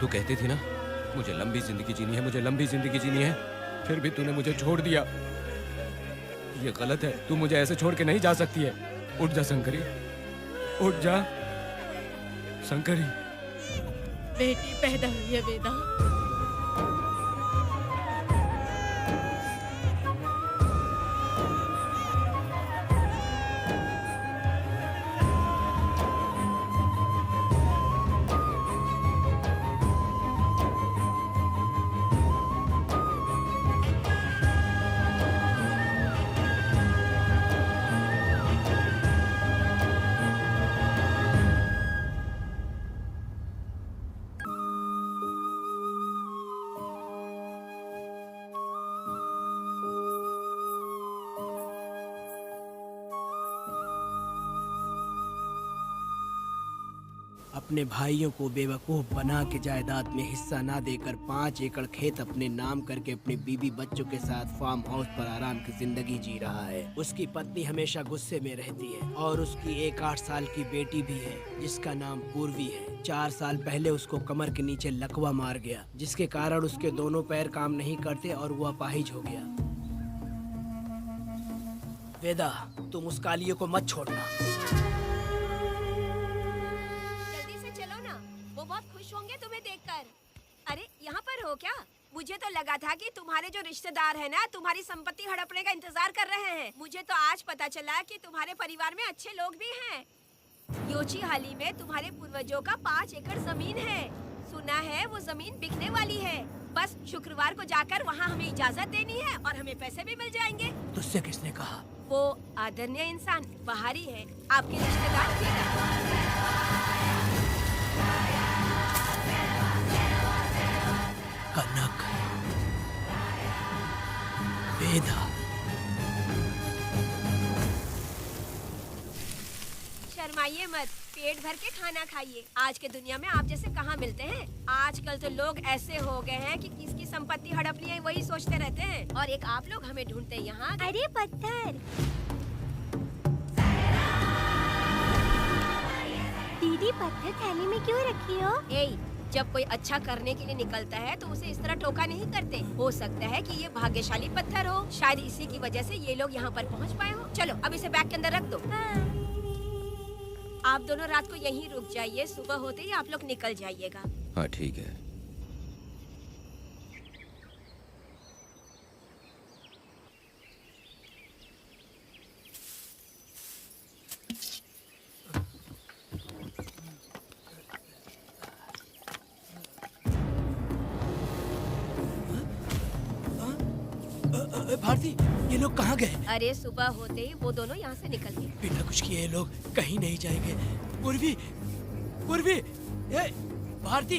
तू कहती थी ना मुझे लंबी जिंदगी जीनी है, मुझे लंबी जिंदगी जीनी है, फिर भी तूने मुझे छोड़ दिया। ये गलत है, तू मुझे ऐसे छोड़ के नहीं जा सकती है। उठ जा शंकरी, उठ जा शंकरी। बेटी पैदा हुई है वेदा। अपने भाइयों को बेवकूफ बना के जायदाद में हिस्सा ना देकर 5 एकड़ खेत अपने नाम करके अपने बीवी बच्चों के साथ फार्म हाउस पर आराम की जिंदगी जी रहा है। उसकी पत्नी हमेशा गुस्से में रहती है और उसकी एक 8 साल की बेटी भी है जिसका नाम पूर्वी है। 4 साल पहले उसको कमर के नीचे लकवा मार गया, जिसके कारण उसके दोनों पैर काम नहीं करते और वो अपाहिज हो गया। वेदा, तुम उस कालिये को मत छोड़ना। होंगे तुम्हें देखकर। अरे यहाँ पर हो क्या? मुझे तो लगा था कि तुम्हारे जो रिश्तेदार हैं ना तुम्हारी संपत्ति हड़पने का इंतजार कर रहे हैं। मुझे तो आज पता चला कि तुम्हारे परिवार में अच्छे लोग भी हैं। योची हाली में तुम्हारे पूर्वजों का 5 एकड़ जमीन है। सुना है वो जमीन बिकने वाली है। बस शुक्रवार को जाकर वहाँ हमें इजाजत देनी है और हमें पैसे भी मिल जाएंगे। तुझसे किसने कहा? वो आदरणीय इंसान बाहरी है, आपके रिश्तेदार। कनक, वेदा, शर्माइए मत, पेट भर के खाना खाइए। आज के दुनिया में आप जैसे कहाँ मिलते हैं। आजकल तो लोग ऐसे हो गए हैं कि किसकी संपत्ति हड़पनी है वही सोचते रहते हैं। और एक आप लोग हमें ढूंढते हैं यहाँ। अरे पत्थर, दीदी पत्थर थैली में क्यों रखी हो? जब कोई अच्छा करने के लिए निकलता है तो उसे इस तरह टोका नहीं करते। हो सकता है कि ये भाग्यशाली पत्थर हो, शायद इसी की वजह से ये लोग यहाँ पर पहुँच पाए हो। चलो अब इसे बैग के अंदर रख दो। हाँ। आप दोनों रात को यहीं रुक जाइए, सुबह होते ही आप लोग निकल जाइएगा। हाँ ठीक है। भारती, ये लोग कहाँ गए? अरे सुबह होते ही वो दोनों यहाँ से निकल गए। बिना कुछ किए ये लोग कहीं नहीं जाएंगे। पूर्वी, पूर्वी, ए, भारती,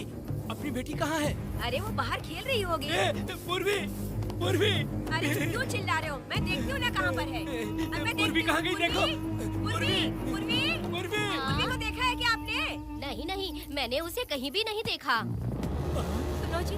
अपनी बेटी कहाँ है? अरे वो बाहर खेल रही होगी। पूर्वी, पूर्वी। अरे क्यों चिल्ला रहे हो? मैं देखती हूँ ना कहाँ पर है। पूर्वी कहाँ गई देखो। पूर्वी, पूर्वी, पूर्वी को देखा है क्या आपने? नहीं, मैंने उसे कहीं भी नहीं देखा। सुनो जी,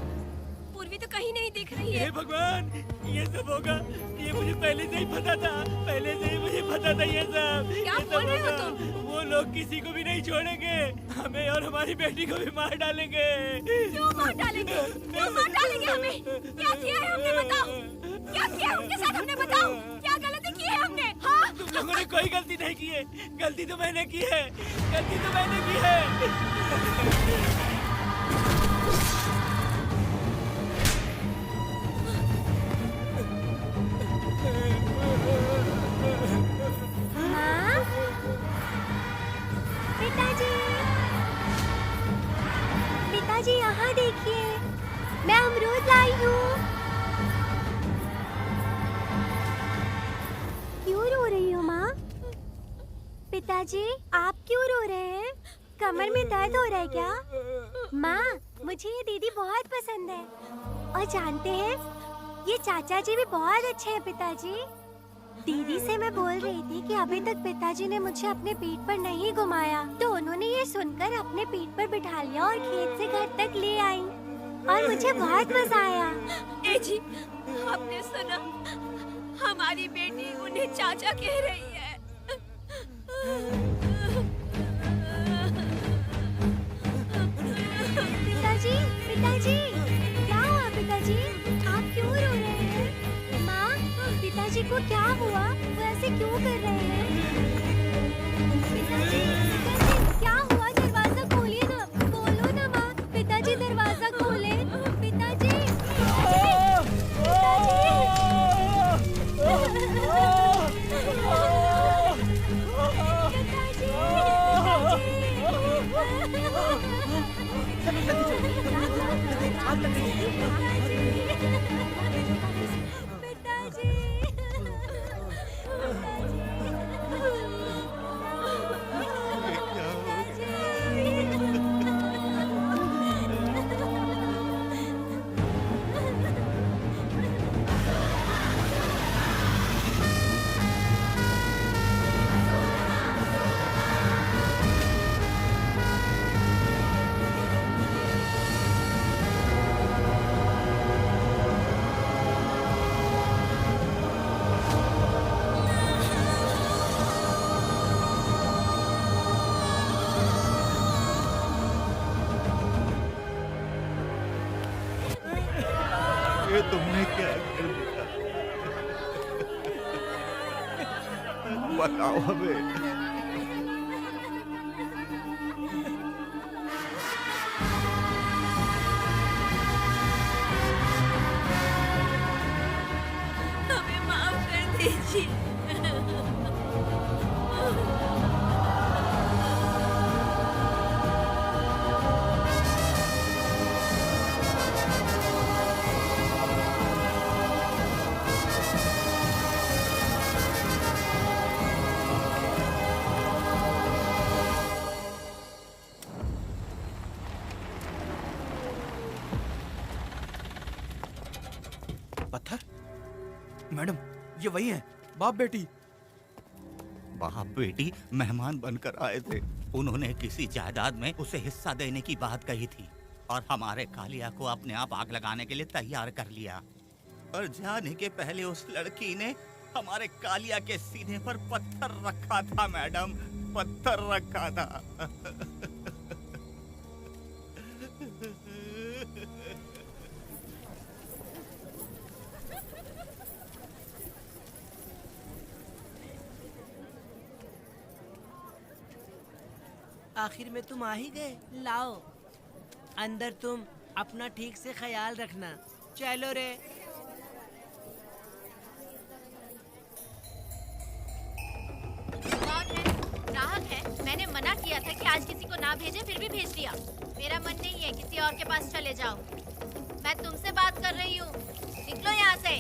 पूर्वी तो कहीं नहीं दिख रही है। हे भगवान, ये सब होगा, ये मुझे पहले से ही पता था। पहले से ही मुझे पता था ये सब। क्या बोल रहे हो तुम? वो लोग किसी को भी नहीं छोड़ेंगे, हमें और हमारी बेटी को भी मार डालेंगे। क्यों मार डालेंगे? क्यों मार डालेंगे हमें? क्या किया है हमने बताओ? क्या किया उनके साथ हमने बताओ? क्या गलती की है हमने? हाँ? तुम लोगों ने कोई गलती नहीं की है। गलती तो मैंने की है, गलती तो मैंने की है। पिताजी, आप क्यों रो रहे हैं? कमर में दर्द हो रहा है क्या? माँ, मुझे ये दीदी बहुत पसंद है। और जानते हैं, ये चाचा जी भी बहुत अच्छे हैं पिताजी। दीदी से मैं बोल रही थी कि अभी तक पिताजी ने मुझे अपने पीठ पर नहीं घुमाया, तो उन्होंने ये सुनकर अपने पीठ पर बिठा लिया और खेत से घर तक ले आई और मुझे बहुत मजा आया। ए जी, आपने सुना? हमारी बेटी उन्हें चाचा कह रही है। पिताजी, पिताजी, क्या हुआ पिताजी? आप क्यों रो रहे हैं? माँ, पिताजी को क्या हुआ? वो ऐसे क्यों कर रहे हैं? पिताजी, पिताजी, क्या हुआ? दरवाजा खोलिए ना, बोलो ना माँ। पिताजी दरवाजा खोले। पिताजी, ये तुमने क्या कर दिया? बताओ हमें। हमें माफ कर दीजिए। पत्थर? मैडम, ये वही है, बाप बेटी। बाप बेटी मेहमान बनकर आए थे। उन्होंने किसी जायदाद में उसे हिस्सा देने की बात कही थी और हमारे कालिया को अपने आप आग लगाने के लिए तैयार कर लिया। और जाने के पहले उस लड़की ने हमारे कालिया के सीने पर पत्थर रखा था मैडम, पत्थर रखा था। आखिर में तुम आ ही गए। लाओ, अंदर तुम अपना ठीक से ख्याल रखना। चलो रे। कौन है? ग्राहक है। मैंने मना किया था कि आज किसी को ना भेजे, फिर भी भेज दिया। मेरा मन नहीं है, किसी और के पास चले जाओ। मैं तुमसे बात कर रही हूँ, निकलो यहाँ से।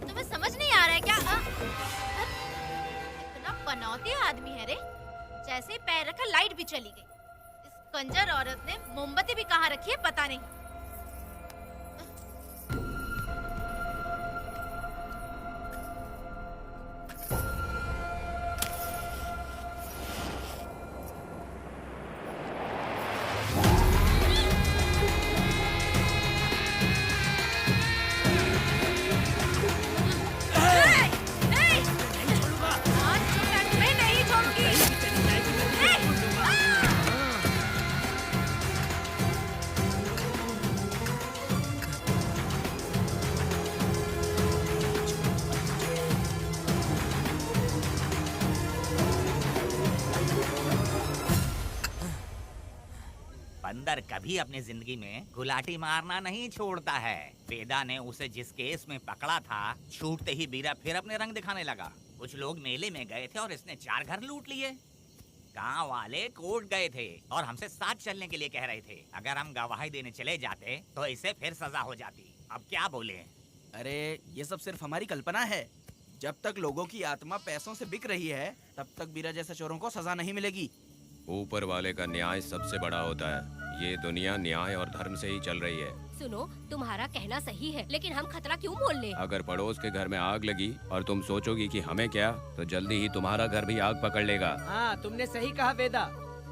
तुम्हें समझ नहीं आ रहा है क्या? इतना पनौती आदमी है रे, जैसे ही पैर रखा लाइट भी चली गई। इस कंजर औरत ने मोमबत्ती भी कहाँ रखी है पता नहीं। बंदर कभी अपनी जिंदगी में गुलाटी मारना नहीं छोड़ता है। वेदा ने उसे जिस केस में पकड़ा था, छूटते ही बीरा फिर अपने रंग दिखाने लगा। कुछ लोग मेले में गए थे और इसने 4 घर लूट लिए। गांव वाले कोर्ट गए थे और हमसे साथ चलने के लिए कह रहे थे। अगर हम गवाही देने चले जाते तो इसे फिर सजा हो जाती। अब क्या बोले? अरे ये सब सिर्फ हमारी कल्पना है। जब तक लोगों की आत्मा पैसों से बिक रही है तब तक वीरा जैसे चोरों को सजा नहीं मिलेगी। ऊपर वाले का न्याय सबसे बड़ा होता है। ये दुनिया न्याय और धर्म से ही चल रही है। सुनो, तुम्हारा कहना सही है, लेकिन हम खतरा क्यों मोल ले? अगर पड़ोस के घर में आग लगी और तुम सोचोगी कि हमें क्या, तो जल्दी ही तुम्हारा घर भी आग पकड़ लेगा। हाँ, तुमने सही कहा वेदा।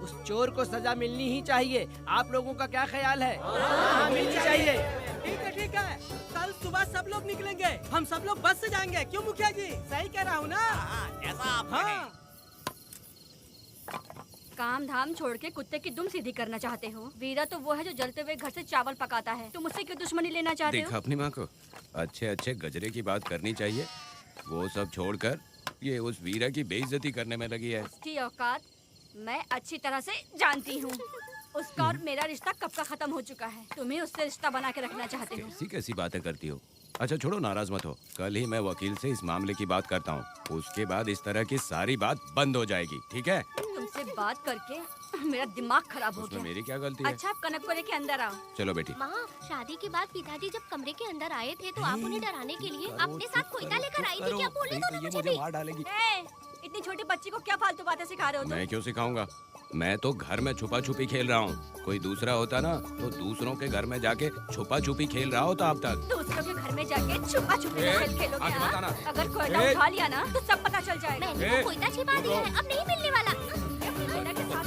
उस चोर को सजा मिलनी ही चाहिए। आप लोगों का क्या ख्याल है? हाँ, मिलनी चाहिए। ठीक है। कल सुबह सब लोग निकलेंगे। हम सब लोग बस से जाएंगे। क्यों मुखिया जी? सही कह रहा हूँ ना? ऐसा आप हाँ। काम धाम छोड़ के कुत्ते की दुम सीधी करना चाहते हो? वीरा तो वो है जो जलते हुए घर से चावल पकाता है। तुम उससे क्यों दुश्मनी लेना चाहते हो? देखा अपनी माँ को, अच्छे अच्छे गजरे की बात करनी चाहिए, वो सब छोड़कर ये उस वीरा की बेइज्जती करने में लगी है। उसकी औकात मैं अच्छी तरह से जानती हूँ। उसका और मेरा रिश्ता कब का खत्म हो चुका है। तुम्हें उससे रिश्ता बना के रखना चाहते हो। कैसी कैसी बातें करती हो। अच्छा छोड़ो, नाराज मत हो। कल ही मैं वकील से इस मामले की बात करता हूँ। उसके बाद इस तरह की सारी बात बंद हो जाएगी, ठीक है? तुमसे बात करके मेरा दिमाग खराब हो उसमें गया। मेरी क्या गलती है? अच्छा, आप कनक को लेके अंदर आओ। चलो बेटी। माँ, शादी के बाद पिताजी जब कमरे के अंदर आए थे तो आप उन्हें डराने के लिए अपने साथ कोयता लेकर आई थी। क्या बोले तो ना मुझे भी? मार डालेगी। इतनी छोटी बच्ची को क्या फालतू बातें सिखा रहे हो तुम? मैं क्यों सिखाऊंगा? मैं तो घर में छुपा छुपी खेल रहा हूँ। कोई दूसरा होता ना तो दूसरों के घर में जाके छुपा छुपी खेल रहा होता अब तक। दूसरों के घर में जाके छुपा छुपी खेल खेलोगे? आगे बताना। अगर कोयला उठा लिया ना तो सब पता चल जाएगा। मैंने वो कोयता छिपा दिया है, अब नहीं मिलने वाला। कोयला के साथ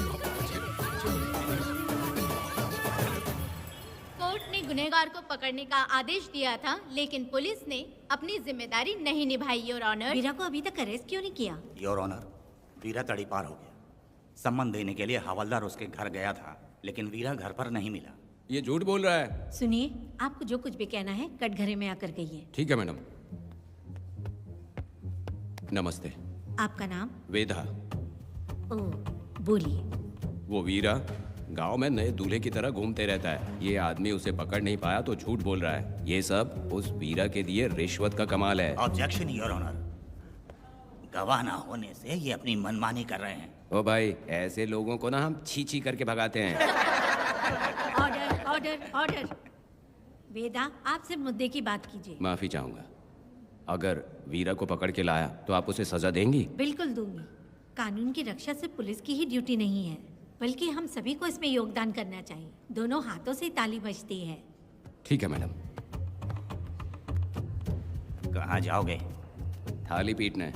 कोर्ट ने गुनहगार को पकड़ने का आदेश दिया था, लेकिन पुलिस ने अपनी जिम्मेदारी नहीं निभाई, योर ऑनर। वीरा को अभी तक अरेस्ट क्यों नहीं किया? योर ऑनर, वीरा तड़ीपार हो गया। सम्मान देने के लिए हवलदार उसके घर गया था, लेकिन वीरा घर पर नहीं मिला। ये झूठ बोल रहा है। सुनिए, आपको जो कुछ भी कहना है कटघरे में आकर कहिए। ठीक है मैडम। नमस्ते। आपका नाम? वेदा। ओ, बोलिए। वो वीरा गांव में नए दूल्हे की तरह घूमते रहता है। ये आदमी उसे पकड़ नहीं पाया तो झूठ बोल रहा है। ये सब उस वीरा के दिए रिश्वत का कमाल है। Objection your honour. गवाह ना होने से ये अपनी मनमानी कर रहे हैं। ओ भाई, ऐसे लोगों को ना हम छी छी करके भगाते हैं। Order, order, order. वेदा, आपसे मुद्दे की बात कीजिए। माफी चाहूंगा। अगर वीरा को पकड़ के लाया तो आप उसे सजा देंगी? बिल्कुल दूंगी। कानून की रक्षा सिर्फ पुलिस की ही ड्यूटी नहीं है, बल्कि हम सभी को इसमें योगदान करना चाहिए। दोनों हाथों से ताली बजती है। ठीक है मैडम। कहाँ जाओगे? थाली पीटने।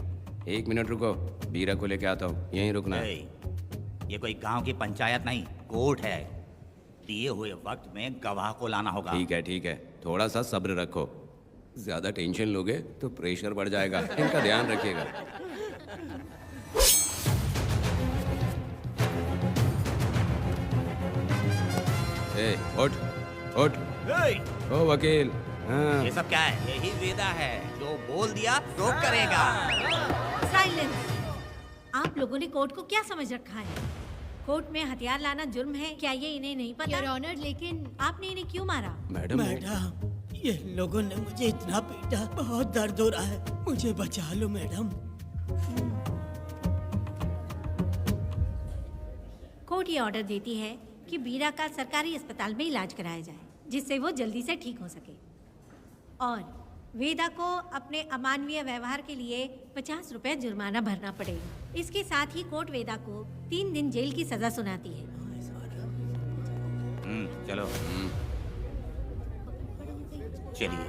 1 मिनट रुको, वीरा को लेके आता हूँ। यहीं रुकना है। ये कोई गांव की पंचायत नहीं, कोर्ट है। दिए हुए वक्त में गवाह को लाना होगा। ठीक है, थोड़ा सा सब्र रखो। ज्यादा टेंशन लोगे तो प्रेशर बढ़ जाएगा, इनका ध्यान रखिएगा। उठ उठ। ओ वकील। हाँ। ये सब क्या है? यही वेदा है, जो बोल दिया तो करेगा। साइलेंस। आप लोगों ने कोर्ट को क्या समझ रखा है? कोर्ट में हथियार लाना जुर्म है, क्या ये इन्हें नहीं पता? योर ऑनर, लेकिन आपने इन्हें क्यों मारा? मैडम, ये लोगों ने मुझे इतना पीटा, बहुत दर्द हो रहा है। मुझे बचा लो मैडम। कोर्ट ये ऑर्डर देती है कि वीरा का सरकारी अस्पताल में इलाज कराया जाए, जिससे वो जल्दी से ठीक हो सके। और वेदा को अपने अमानवीय व्यवहार के लिए 50 रुपए जुर्माना भरना पड़ेगा। इसके साथ ही कोर्ट वेदा को 3 दिन जेल की सजा सुनाती है। चलो। चलिए।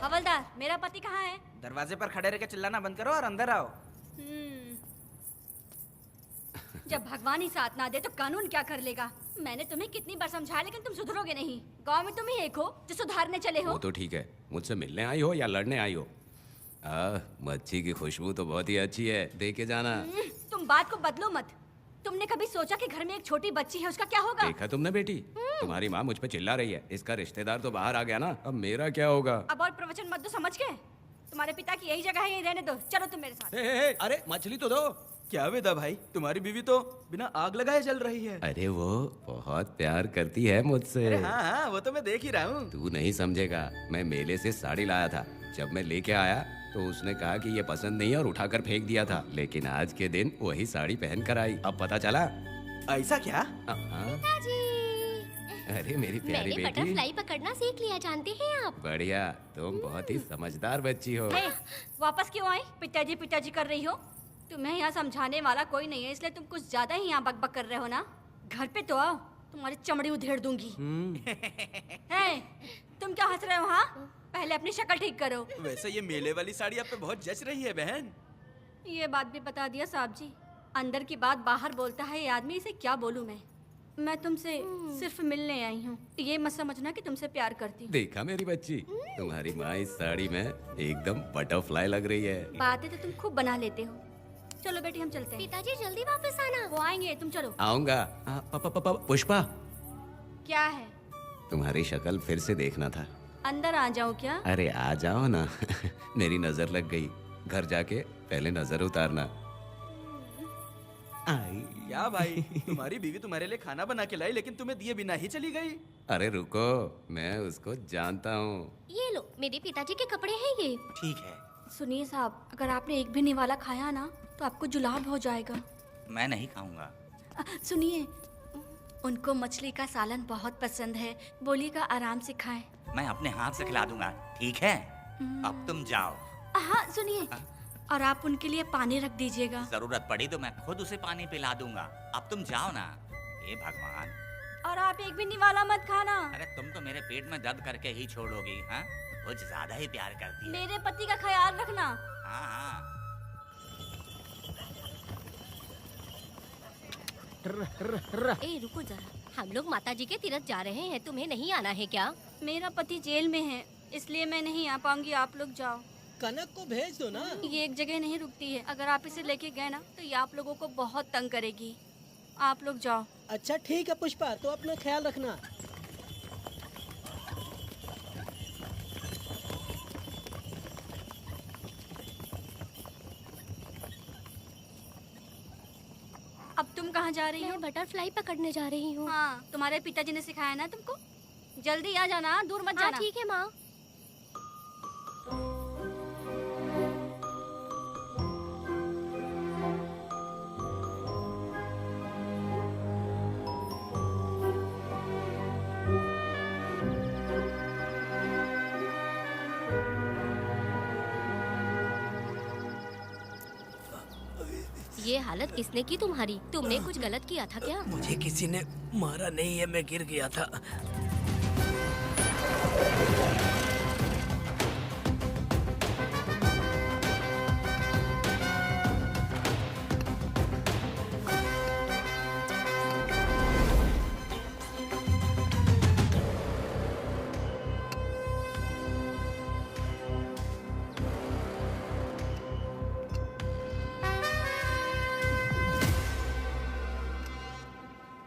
हवलदार, मेरा पति कहाँ है? दरवाजे पर खड़े रह के चिल्लाना बंद करो और अंदर आओ। जब भगवान ही साथ ना दे तो कानून क्या कर लेगा? मैंने तुम्हें कितनी बार समझाया, लेकिन तुम सुधरोगे नहीं। गांव में तुम ही एक हो जो सुधारने चले हो। वो तो ठीक है, मुझसे मिलने आई हो या लड़ने आई हो। मच्छी की खुशबू तो बहुत ही अच्छी है, दे के जाना। तुम बात को बदलो मत। तुमने कभी सोचा कि घर में एक छोटी बच्ची है, उसका क्या होगा? देखा तुमने बेटी, तुम्हारी माँ मुझ पे चिल्ला रही है। इसका रिश्तेदार तो बाहर आ गया ना, अब मेरा क्या होगा? अब और प्रवचन मत दो, समझ गए? तुम्हारे पिता की यही जगह है, यही रहने दो। चलो तुम मेरे साथ। अरे मछली तो दो। क्या वेदा भाई, तुम्हारी बीवी तो बिना आग लगाए जल रही है। अरे वो बहुत प्यार करती है मुझसे। हाँ, वो तो मैं देख ही रहा हूँ। तू नहीं समझेगा, मैं मेले से साड़ी लाया था। जब मैं लेके आया तो उसने कहा कि ये पसंद नहीं है और उठाकर फेंक दिया था, लेकिन आज के दिन वही साड़ी पहन कर आई। अब पता चला। ऐसा क्या? पिताजी, अरे मेरी प्यारी मैंने बेटी, बटरफ्लाई पकड़ना सीख लिया, जानते हैं आप? बढ़िया, तुम बहुत ही समझदार बच्ची हो। हे, वापस क्यों आई? पिताजी पिताजी कर रही हो? तुम्हें यहाँ समझाने वाला कोई नहीं है, इसलिए तुम कुछ ज्यादा ही यहाँ बकबक कर रहे हो ना। घर पे तो आओ, तुम्हारी चमड़ी उधेड़ दूंगी। हे, तुम क्या हंस रहे हो? हाँ, पहले अपनी शक्ल ठीक करो। वैसे ये मेले वाली साड़ी आप पे बहुत जच रही है बहन। ये बात भी बता दिया साहब जी, अंदर की बात बाहर बोलता है ये आदमी, इसे क्या बोलूं मैं तुमसे सिर्फ मिलने आई हूँ, ये मत समझना कि तुमसे प्यार करती हूँ। देखा मेरी बच्ची, तुम्हारी माँ इस साड़ी में एकदम बटरफ्लाई लग रही है। बातें तो तुम खूब बना लेते हो। चलो बेटी हम चलते हैं। पिताजी जल्दी वापस आना। वो आएंगे, तुम चलो। आऊंगा। पुष्पा, क्या है? तुम्हारी शक्ल फिर से देखना था। अंदर आ जाओ क्या? अरे आ जाओ ना। मेरी नजर लग गई, घर जाके पहले नजर उतारना। आई। क्या भाई, तुम्हारी बीवी तुम्हारे लिए खाना बना के लाई लेकिन तुम्हें दिए बिना ही चली गई। अरे रुको, मैं उसको जानता हूँ। ये लो, मेरे पिताजी के कपड़े हैं ये। ठीक है। सुनिए साहब, अगर आपने एक भी निवाला खाया ना तो आपको जुलाब हो जाएगा। मैं नहीं खाऊंगा। सुनिए, उनको मछली का सालन बहुत पसंद है, बोलिएगा आराम से खाएं। मैं अपने हाथ से खिला दूंगा, ठीक है? अब तुम जाओ। हाँ सुनिए, और आप उनके लिए पानी रख दीजिएगा। जरूरत पड़ी तो मैं खुद उसे पानी पिला दूंगा। अब तुम जाओ ना। हे भगवान। और आप एक भी निवाला मत खाना। अरे तुम तो मेरे पेट में दर्द करके ही छोड़ोगी। हाँ, कुछ ज्यादा ही प्यार करती है। मेरे पति का ख्याल रखना। हाँ हाँ। ए रुको जरा, हम लोग माताजी के तीरथ जा रहे हैं, तुम्हें नहीं आना है क्या? मेरा पति जेल में है, इसलिए मैं नहीं आ पाऊंगी, आप लोग जाओ। कनक को भेज दो ना। ये एक जगह नहीं रुकती है, अगर आप इसे लेके गए ना तो ये आप लोगों को बहुत तंग करेगी। आप लोग जाओ। अच्छा ठीक है पुष्पा, तो अपना ख्याल रखना। अब तुम कहाँ जा रही हो? मैं बटरफ्लाई पकड़ने जा रही हूँ। हाँ, तुम्हारे पिताजी ने सिखाया ना तुमको। जल्दी आ जाना, दूर मत जाना। ठीक है माँ। ये हालत किसने की तुम्हारी? तुमने कुछ गलत किया था क्या? मुझे किसी ने मारा नहीं है, मैं गिर गया था।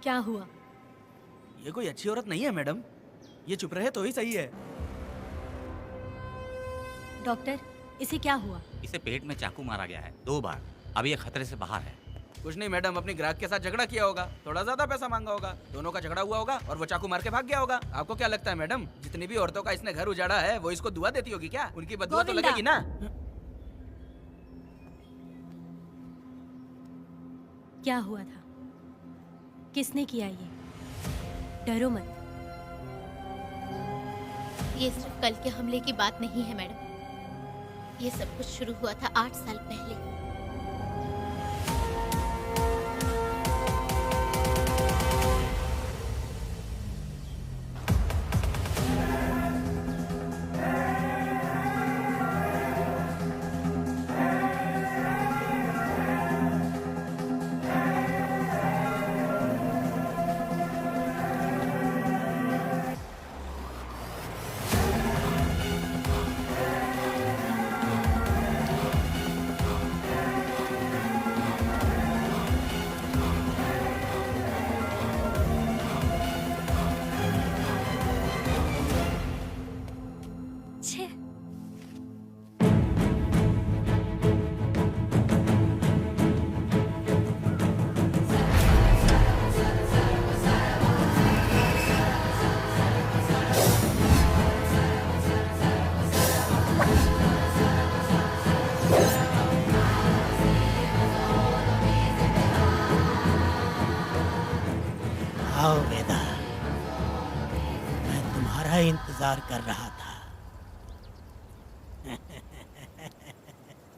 क्या हुआ? ये कोई अच्छी औरत नहीं है मैडम, ये चुप रहे तो ही सही है। डॉक्टर, इसे क्या हुआ? इसे पेट में चाकू मारा गया है 2 बार। अब ये खतरे से बाहर है। कुछ नहीं मैडम, अपने ग्राहक के साथ झगड़ा किया होगा, थोड़ा ज्यादा पैसा मांगा होगा, दोनों का झगड़ा हुआ होगा और वो चाकू मार के भाग गया होगा। आपको क्या लगता है मैडम, जितनी भी औरतों का इसने घर उजाड़ा है वो इसको दुआ देती होगी क्या? उनकी बदुआ तो लगेगी ना। क्या हुआ था? किसने किया ये? डरो मत। ये सिर्फ कल के हमले की बात नहीं है मैडम, ये सब कुछ शुरू हुआ था 8 साल पहले। तुम्हारा इंतजार कर रहा था।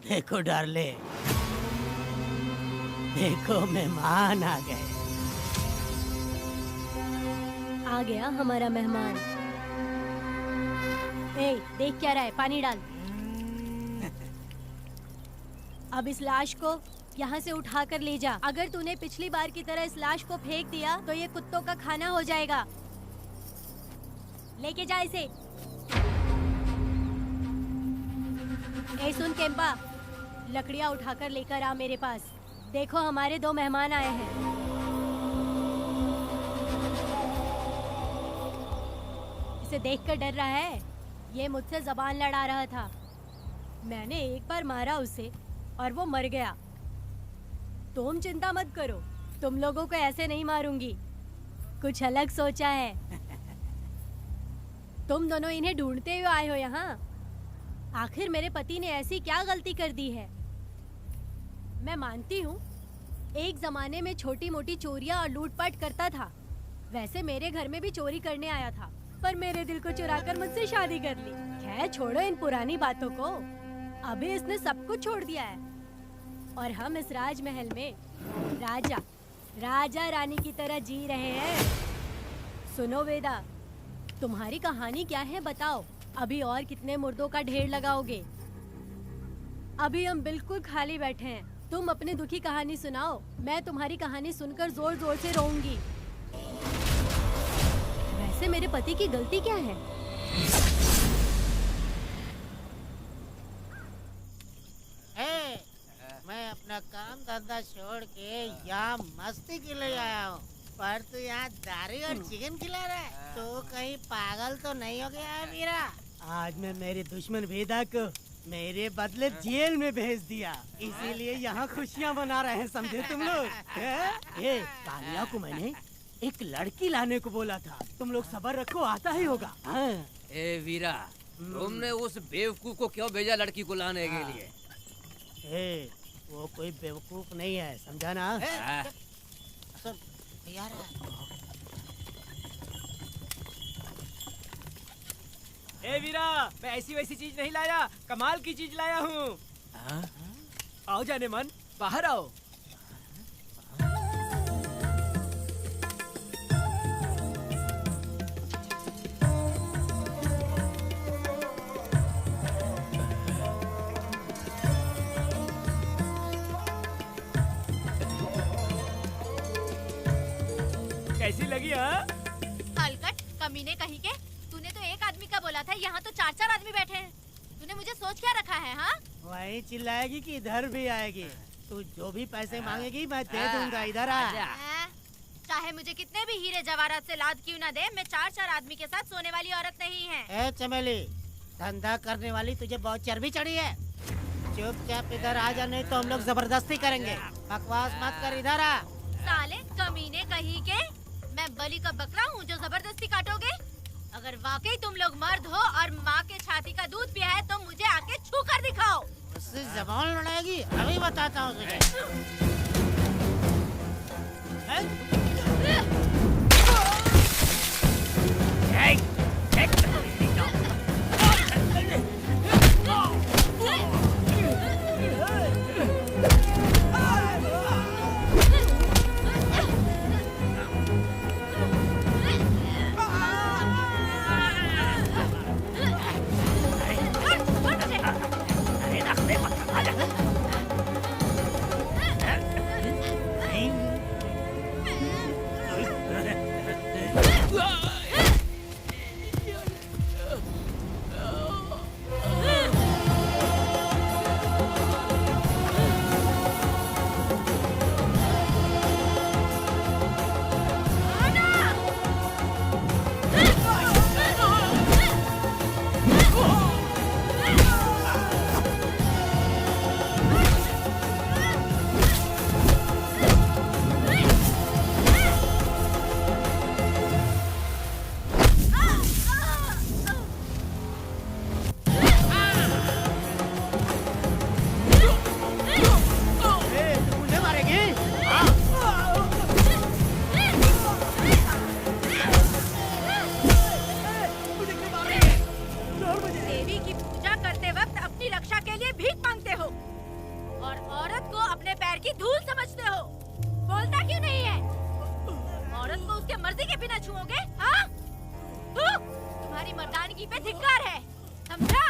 देखो डार्ले, देखो मेहमान आ गए। आ गया हमारा मेहमान। ए, देख क्या रहा है, पानी डाल। अब इस लाश को यहाँ से उठा कर ले जा। अगर तूने पिछली बार की तरह इस लाश को फेंक दिया तो ये कुत्तों का खाना हो जाएगा। लेके जा इसे। ए सुन केम्पा, लकड़ियाँ उठाकर लेकर आ मेरे पास। देखो हमारे 2 मेहमान आए हैं। इसे देखकर डर रहा है? ये मुझसे जबान लड़ा रहा था। मैंने एक बार मारा उसे और वो मर गया। तुम चिंता मत करो, तुम लोगों को ऐसे नहीं मारूंगी। कुछ अलग सोचा है। तुम दोनों इन्हें ढूंढते हुए आए हो यहाँ। आखिर मेरे पति ने ऐसी क्या गलती कर दी है? मैं मानती हूँ एक जमाने में छोटी मोटी चोरियां और लूटपाट करता था। वैसे मेरे घर में भी चोरी करने आया था, पर मेरे दिल को चुराकर मुझसे शादी कर ली। खैर छोड़ो इन पुरानी बातों को। अभी इसने सब कुछ छोड़ दिया है और हम इस राजमहल में राजा रानी की तरह जी रहे हैं। सुनो वेदा, तुम्हारी कहानी क्या है बताओ। अभी और कितने मुर्दों का ढेर लगाओगे? अभी हम बिल्कुल खाली बैठे हैं। तुम अपनी दुखी कहानी सुनाओ, मैं तुम्हारी कहानी सुनकर जोर जोर से रोऊंगी। वैसे मेरे पति की गलती क्या है? मैं अपना काम धंधा छोड़ के यहाँ मस्ती के लिए आया हूँ, पर तू यहाँ दारू और चिकन खिला रहा है। तो कहीं पागल तो नहीं हो गया है मीरा? आज मैं मेरे दुश्मन वेदा को मेरे बदले जेल में भेज दिया, इसीलिए यहाँ खुशियाँ मना रहे हैं, समझे तुम लोग? ये कालिया को मैंने एक लड़की लाने को बोला था, तुम लोग सब्र रखो, आता ही होगा। ए वीरा, तुमने उस बेवकूफ को क्यों भेजा लड़की को लाने के लिए? वो कोई बेवकूफ नहीं है, समझा ना? सुन यार, ए वीरा, मैं ऐसी वैसी चीज नहीं लाया, कमाल की चीज लाया हूँ। आओ जाने मन, बाहर आओ। कैसी लगी? हाँ हलकट कमीने कहीं के, तूने तो एक आदमी का बोला था, यहाँ तो 4-4 आदमी बैठे हैं। तूने मुझे सोच क्या रखा है? हाँ, वही चिल्लाएगी कि इधर भी आएगी? तू जो भी पैसे मांगेगी मैं दे दूंगा, इधर आ। चाहे मुझे कितने भी हीरे जवाहरात से लाद क्यों ना दे, मैं 4-4 आदमी के साथ सोने वाली औरत नहीं है। ए चमेली, धंधा करने वाली तुझे बहुत चर्बी चढ़ी है। चुपचाप इधर आ जा, नहीं तो हम लोग जबरदस्ती करेंगे। बकवास मत कर, इधर आ। साले कमीने कहीं के, मैं बलि का बकरा हूँ जो जबरदस्ती काटोगे? अगर वाकई तुम लोग मर्द हो और माँ के छाती का दूध पिया है तो मुझे आके छू कर दिखाओ। उससे जबान लड़ाएगी, अभी बताता हूँ तुझे। की धूल समझते हो? बोलता क्यों नहीं है? औरत को उसके मर्जी के बिना छुओगे? हाँ? तुम्हारी मर्दानगी पे धिक्कार है, समझा?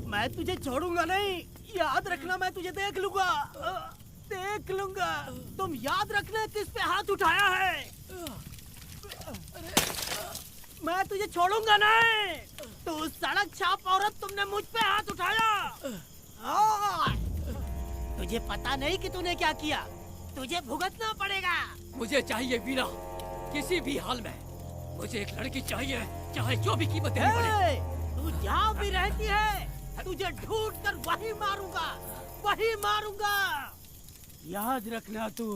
मैं तुझे छोड़ूंगा नहीं, याद रखना। मैं तुझे देख लूंगा, देख लूंगा। तुम याद रखना किस पे हाथ उठाया है। मैं तुझे छोड़ूंगा नहीं। तू सड़क छाप औरत, तुमने मुझ पे हाथ उठाया। तुझे पता नहीं कि तूने क्या किया। तुझे भुगतना पड़ेगा। मुझे चाहिए वीरा, किसी भी हाल में। मुझे एक लड़की चाहिए, चाहे जो भी कीमत देनी पड़े। तू जहाँ भी रहती है, तुझे ढूंढ कर वही मारूंगा, वही मारूंगा। याद रखना तू।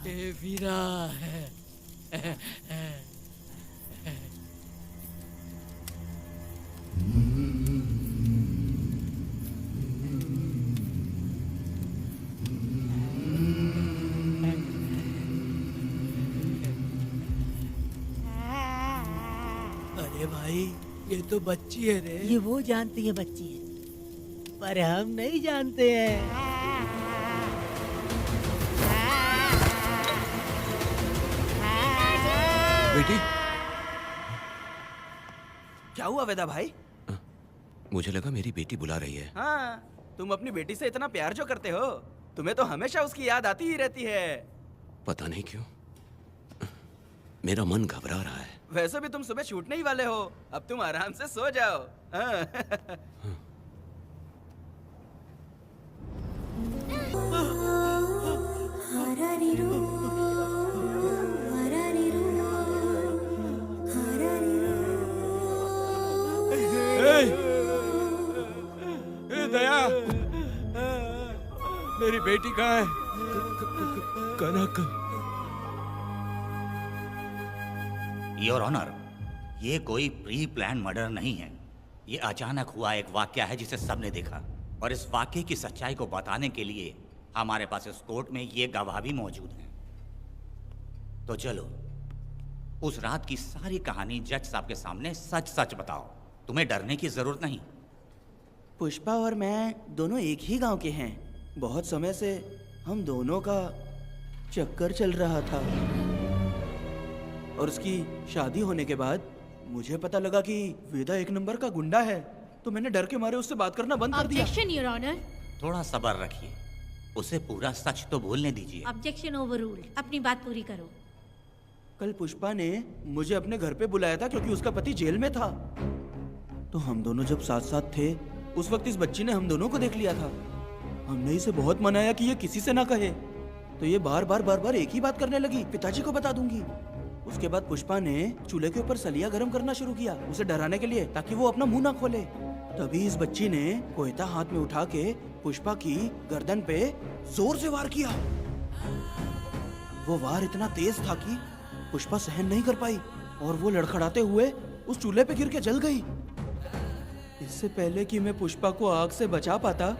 ए वीरा। अरे भाई, ये तो बच्ची है रे। ये वो जानती है बच्ची है, पर हम नहीं जानते हैं। बेटी, क्या हुआ वेदा भाई? मुझे लगा मेरी बेटी बुला रही है। हाँ, तुम अपनी बेटी से इतना प्यार जो करते हो, तुम्हें तो हमेशा उसकी याद आती ही रहती है। पता नहीं क्यों मेरा मन घबरा रहा है। वैसे भी तुम सुबह छूटने ही वाले हो, अब तुम आराम से सो जाओ। हाँ। दया, मेरी बेटी कहाँ है? कनक। योर ऑनर, ये कोई प्री प्लान मर्डर नहीं है। ये अचानक हुआ एक वाकया है जिसे सबने देखा, और इस वाकये की सच्चाई को बताने के लिए हमारे पास इस कोर्ट में ये गवाह भी मौजूद हैं। तो चलो उस रात की सारी कहानी जज साहब के सामने सच सच बताओ। तुम्हें डरने की जरूरत नहीं। पुष्पा और मैं दोनों एक ही गांव के हैं। बहुत समय से हम दोनों का चक्कर चल रहा था, और उसकी शादी होने के बाद मुझे पता लगा कि वेदा एक नंबर का गुंडा है, तो मैंने डर के मारे उससे बात करना बंद कर दिया। Objection your honour. थोड़ा सब्र रखिए, उसे पूरा सच तो बोलने दीजिए। Objection overruled. अपनी बात पूरी करो। कल पुष्पा ने मुझे अपने घर पे बुलाया था क्योंकि उसका पति जेल में था। तो हम दोनों जब साथ साथ थे, उस वक्त इस बच्ची ने हम दोनों को देख लिया था। हमने इसे बहुत मनाया कि ये किसी से ना कहे, तो ये बार बार एक ही बात करने लगी, पिताजी को बता दूंगी। उसके बाद पुष्पा ने चूल्हे के ऊपर सलिया गर्म करना शुरू किया, उसे डराने के लिए, ताकि वो अपना मुंह ना खोले। तभी इस बच्ची ने कोयता हाथ में उठा के पुष्पा की गर्दन पे जोर से वार किया। वो वार इतना तेज था कि पुष्पा सहन नहीं कर पाई, और वो लड़खड़ाते हुए उस चूल्हे पे गिर के जल गई। इससे पहले कि मैं पुष्पा को आग से बचा पाता,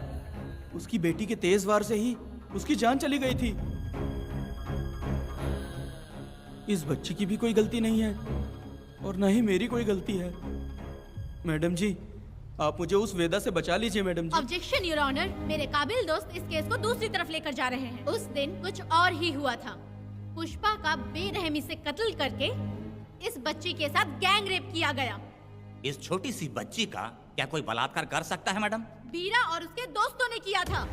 उसकी बेटी के तेज वार से ही उसकी जान चली गई थी। इस बच्ची की भी कोई गलती नहीं है, और न ही मेरी कोई गलती है। मैडम जी, आप मुझे उस वेदा से बचा लीजिए madam ji. Objection your honour. मेरे काबिल दोस्त इस केस को दूसरी तरफ लेकर जा रहे हैं। उस दिन कुछ और ही हुआ था। पुष्पा का बेरहमी से कत्ल करके इस बच्ची के साथ गैंग रेप किया गया। इस छोटी सी बच्ची का क्या कोई बलात्कार कर सकता है मैडम? वीरा और उसके दोस्तों ने किया था।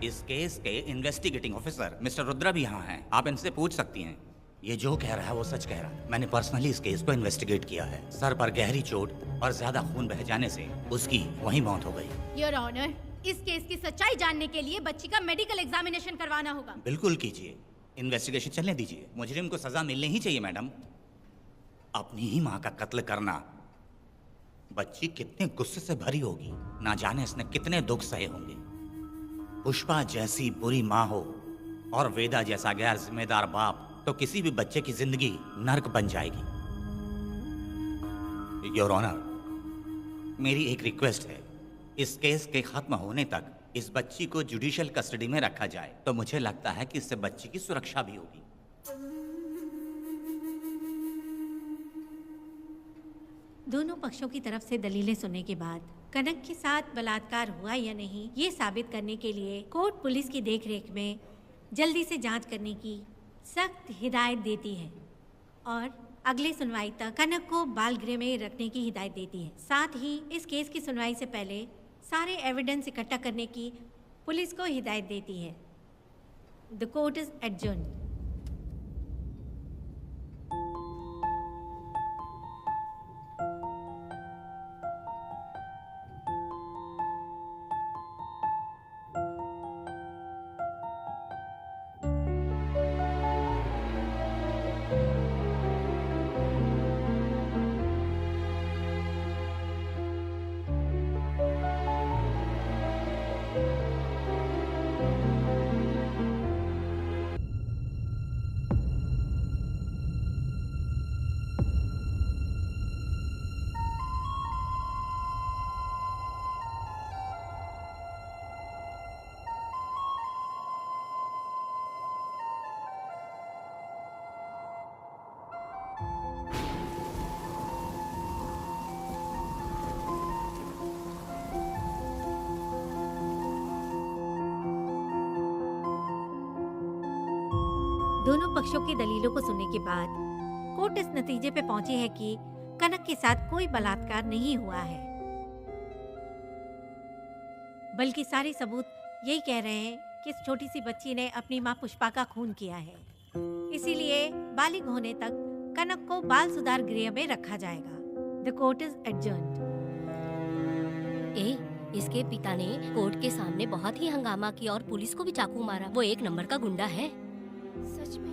इस केस के इन्वेस्टिगेटिंग ऑफिसर मिस्टर रुद्रा भी यहाँ हैं। आप इनसे पूछ सकती हैं। ये जो कह रहा है वो सच कह रहा है। मैंने पर्सनली इस केस को इन्वेस्टिगेट किया है। सर पर गहरी चोट और ज्यादा खून बह जाने से उसकी वहीं मौत हो गई। योर ऑनर, इस केस की सच्चाई जानने के लिए बच्ची का मेडिकल एग्जामिनेशन करवाना होगा। बिल्कुल कीजिए, इन्वेस्टिगेशन चलने दीजिए। मुजरिम को सजा मिलनी ही चाहिए मैडम। अपनी ही माँ का कत्ल करना, बच्ची कितने गुस्से से भरी होगी, ना जाने इसने कितने दुख सहे होंगे। पुष्पा जैसी बुरी माँ हो और वेदा जैसा गैर जिम्मेदार बाप, तो किसी भी बच्चे की जिंदगी नर्क बन जाएगी। योर ऑनर, मेरी एक रिक्वेस्ट है, इस केस के खत्म होने तक इस बच्ची को जुडिशियल कस्टडी में रखा जाए, तो मुझे लगता है कि इससे बच्ची की सुरक्षा भी होगी। दोनों पक्षों की तरफ से दलीलें सुनने के बाद कनक के साथ बलात्कार हुआ या नहीं ये साबित करने के लिए कोर्ट पुलिस की देखरेख में जल्दी से जांच करने की सख्त हिदायत देती है और अगली सुनवाई तक कनक को बाल गृह में रखने की हिदायत देती है। साथ ही इस केस की सुनवाई से पहले सारे एविडेंस इकट्ठा करने की पुलिस को हिदायत देती है। The court is adjourned. दोनों पक्षों की दलीलों को सुनने के बाद कोर्ट इस नतीजे पे पहुंची है कि कनक के साथ कोई बलात्कार नहीं हुआ है, बल्कि सारे सबूत यही कह रहे हैं कि इस छोटी सी बच्ची ने अपनी मां पुष्पा का खून किया है। इसीलिए बालिग होने तक कनक को बाल सुधार गृह में रखा जाएगा। The court is adjourned. इसके पिता ने कोर्ट के सामने बहुत ही हंगामा किया और पुलिस को भी चाकू मारा। वो एक नंबर का गुंडा है। सच में?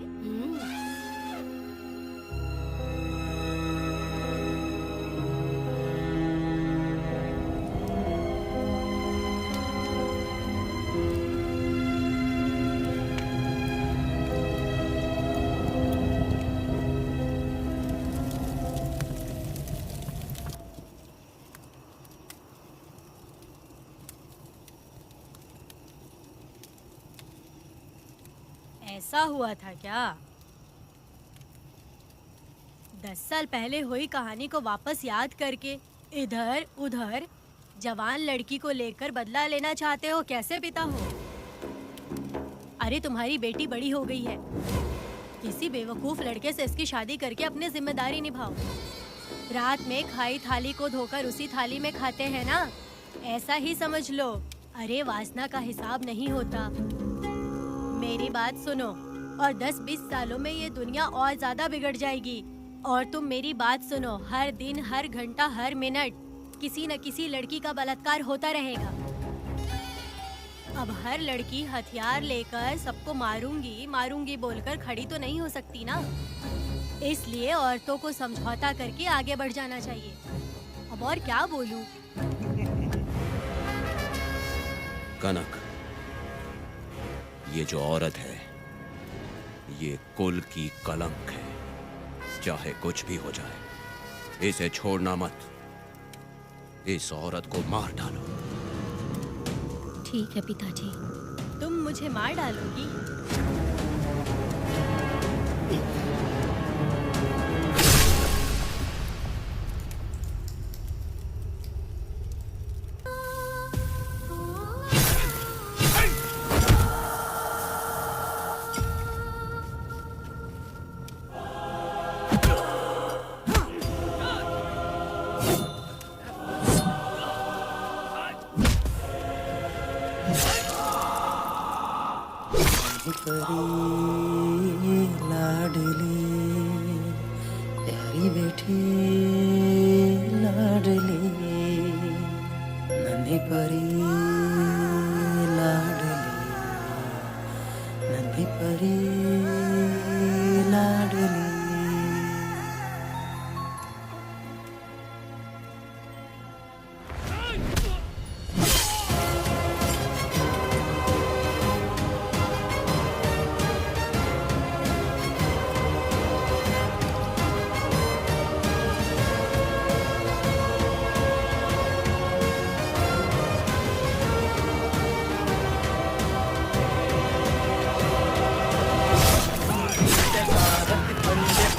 ऐसा हुआ था क्या? 10 साल पहले हुई कहानी को वापस याद करके इधर उधर जवान लड़की को लेकर बदला लेना चाहते हो? कैसे पिता हो? अरे तुम्हारी बेटी बड़ी हो गई है, किसी बेवकूफ लड़के से इसकी शादी करके अपनी जिम्मेदारी निभाओ। रात में खाई थाली को धोकर उसी थाली में खाते हैं ना, ऐसा ही समझ लो। अरे वासना का हिसाब नहीं होता। मेरी बात सुनो, और 10-20 सालों में ये दुनिया और ज्यादा बिगड़ जाएगी। और तुम मेरी बात सुनो, हर दिन, हर घंटा, हर मिनट किसी न किसी लड़की का बलात्कार होता रहेगा। अब हर लड़की हथियार लेकर सबको मारूंगी मारूंगी बोलकर खड़ी तो नहीं हो सकती ना। इसलिए औरतों को समझौता करके आगे बढ़ जाना चाहिए। अब और क्या बोलूं? कनक, ये जो औरत है ये कुल की कलंक है। चाहे कुछ भी हो जाए इसे छोड़ना मत। इस औरत को मार डालो। ठीक है पिताजी। तुम मुझे मार डालोगी? लाडली प्यारी बेटी लाडली नन्ही परी लाडली नन्ही परी लाडली।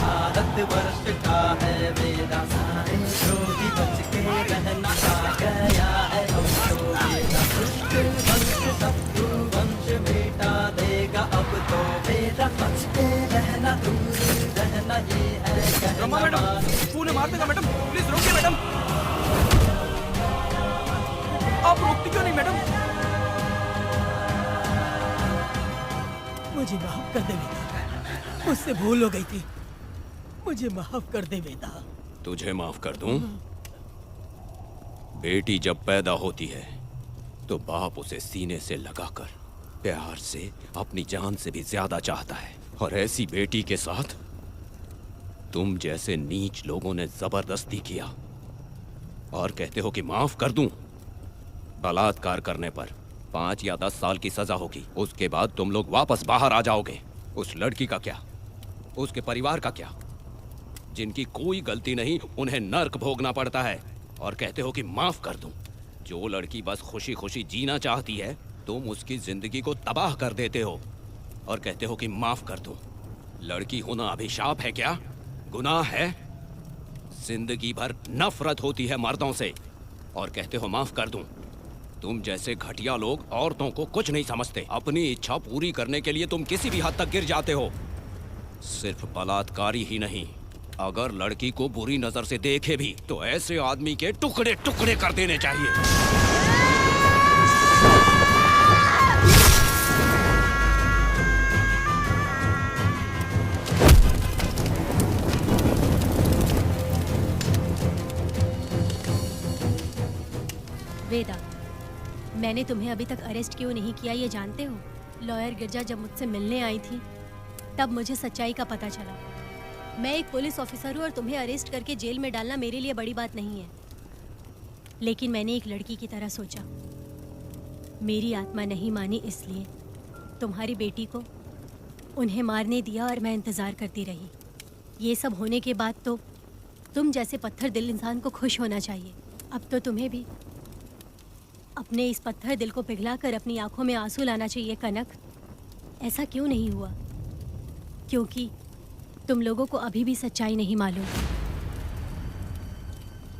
भारत वर्ष का है मेरा सारे के रहना दूर रहना ये है रमा मैडम, तू ने मार देगा मैडम, प्लीज रोकिए मैडम। आप रोकती क्यों नहीं मैडम? मुझे माफ कर दे वेदा, मुझसे भूल हो गई थी, मुझे माफ कर दे वेदा। तुझे माफ कर दूं? बेटी जब पैदा होती है तो बाप उसे सीने से लगाकर प्यार से अपनी जान से भी ज्यादा चाहता है, और ऐसी बेटी के साथ तुम जैसे नीच लोगों ने जबरदस्ती किया और कहते हो कि माफ कर दूं। बलात्कार करने पर 5 या 10 साल की सजा होगी, उसके बाद तुम लोग वापस बाहर आ जाओगे। उस लड़की का क्या, उसके परिवार का क्या? जिनकी कोई गलती नहीं उन्हें नर्क भोगना पड़ता है, और कहते हो कि माफ कर दूं। जो लड़की बस खुशी खुशी जीना चाहती है तुम उसकी जिंदगी को तबाह कर देते हो और कहते हो कि माफ कर दूं। लड़की होना अभिशाप है क्या, गुनाह है? जिंदगी भर नफरत होती है मर्दों से और कहते हो माफ कर दूं। तुम जैसे घटिया लोग औरतों को कुछ नहीं समझते। अपनी इच्छा पूरी करने के लिए तुम किसी भी हद तक गिर जाते हो। सिर्फ बलात्कारी ही नहीं, अगर लड़की को बुरी नजर से देखे भी तो ऐसे आदमी के टुकड़े टुकड़े कर देने चाहिए। वेदा, मैंने तुम्हें अभी तक अरेस्ट क्यों नहीं किया ये जानते हो? लॉयर गिरजा जब मुझसे मिलने आई थी तब मुझे सच्चाई का पता चला। मैं एक पुलिस ऑफिसर हूँ और तुम्हें अरेस्ट करके जेल में डालना मेरे लिए बड़ी बात नहीं है, लेकिन मैंने एक लड़की की तरह सोचा। मेरी आत्मा नहीं मानी, इसलिए तुम्हारी बेटी को उन्हें मारने दिया और मैं इंतज़ार करती रही। ये सब होने के बाद तो तुम जैसे पत्थर दिल इंसान को खुश होना चाहिए। अब तो तुम्हें भी अपने इस पत्थर दिल को पिघलाकर अपनी आंखों में आंसू लाना चाहिए। कनक, ऐसा क्यों नहीं हुआ? क्योंकि तुम लोगों को अभी भी सच्चाई नहीं मालूम।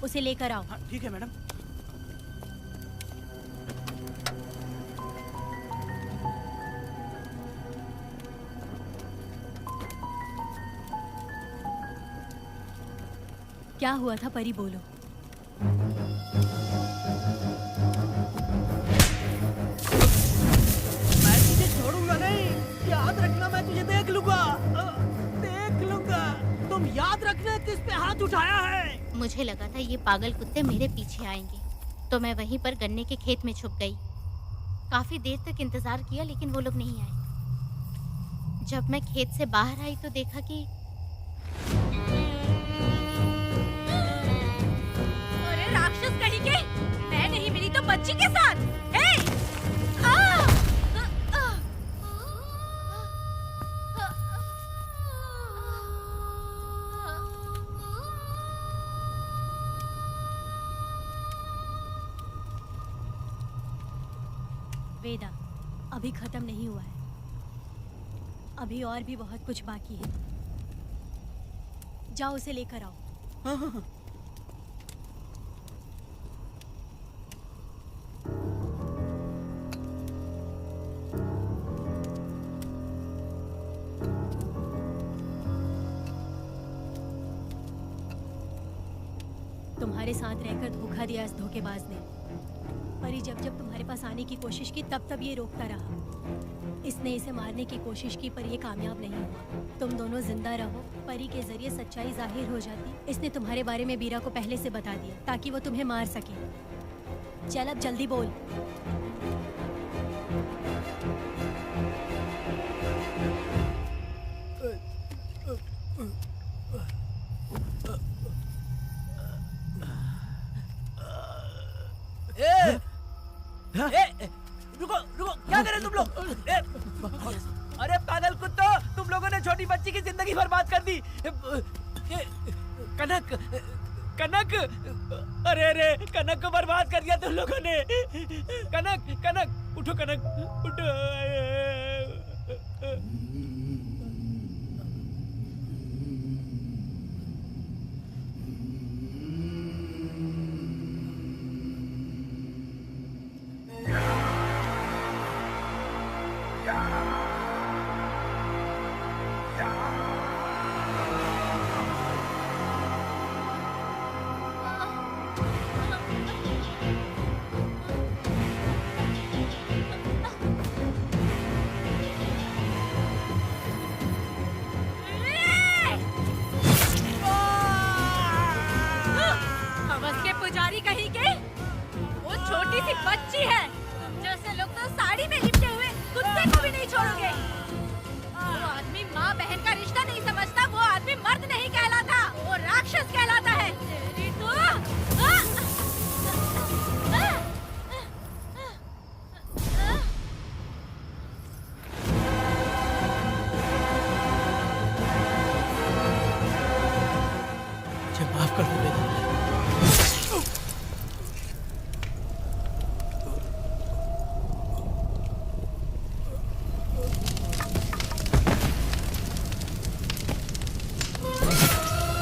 उसे लेकर आओ। ठीक है मैडम। क्या हुआ था परी, बोलो। मैं तुझे छोड़ूंगा नहीं, याद रखना, मैं तुझे देख लूंगा, देख लूंगा। तुम याद रखना किस पे हाथ उठाया है। मुझे लगा था ये पागल कुत्ते मेरे पीछे आएंगे, तो मैं वहीं पर गन्ने के खेत में छुप गई। काफी देर तक इंतजार किया लेकिन वो लोग नहीं आए। जब मैं खेत से बाहर आई तो देखा कि अरे राक्षस कहीं के, मैं नहीं मिली तो बच्ची के साथ। वेदा, अभी खत्म नहीं हुआ है, अभी और भी बहुत कुछ बाकी है। जाओ उसे लेकर आओ। हाँ हाँ हाँ। तुम्हारे साथ रहकर धोखा दिया इस धोखेबाज ने। परी जब जब तुम्हारे पास आने की कोशिश की तब तब ये रोकता रहा। इसने इसे मारने की कोशिश की पर ये कामयाब नहीं हुआ। तुम दोनों जिंदा रहो, परी के जरिए सच्चाई जाहिर हो जाती। इसने तुम्हारे बारे में बीरा को पहले से बता दिया ताकि वो तुम्हें मार सके। चल अब जल्दी बोल। रुको रुको, क्या करे तुम लोग? अरे पागल कुत्तो, तुम लोगों ने छोटी बच्ची की जिंदगी बर्बाद कर दी। कनक, कनक, अरे अरे कनक को बर्बाद कर दिया तुम लोगों ने। कनक, कनक, उठो कनक, उठो।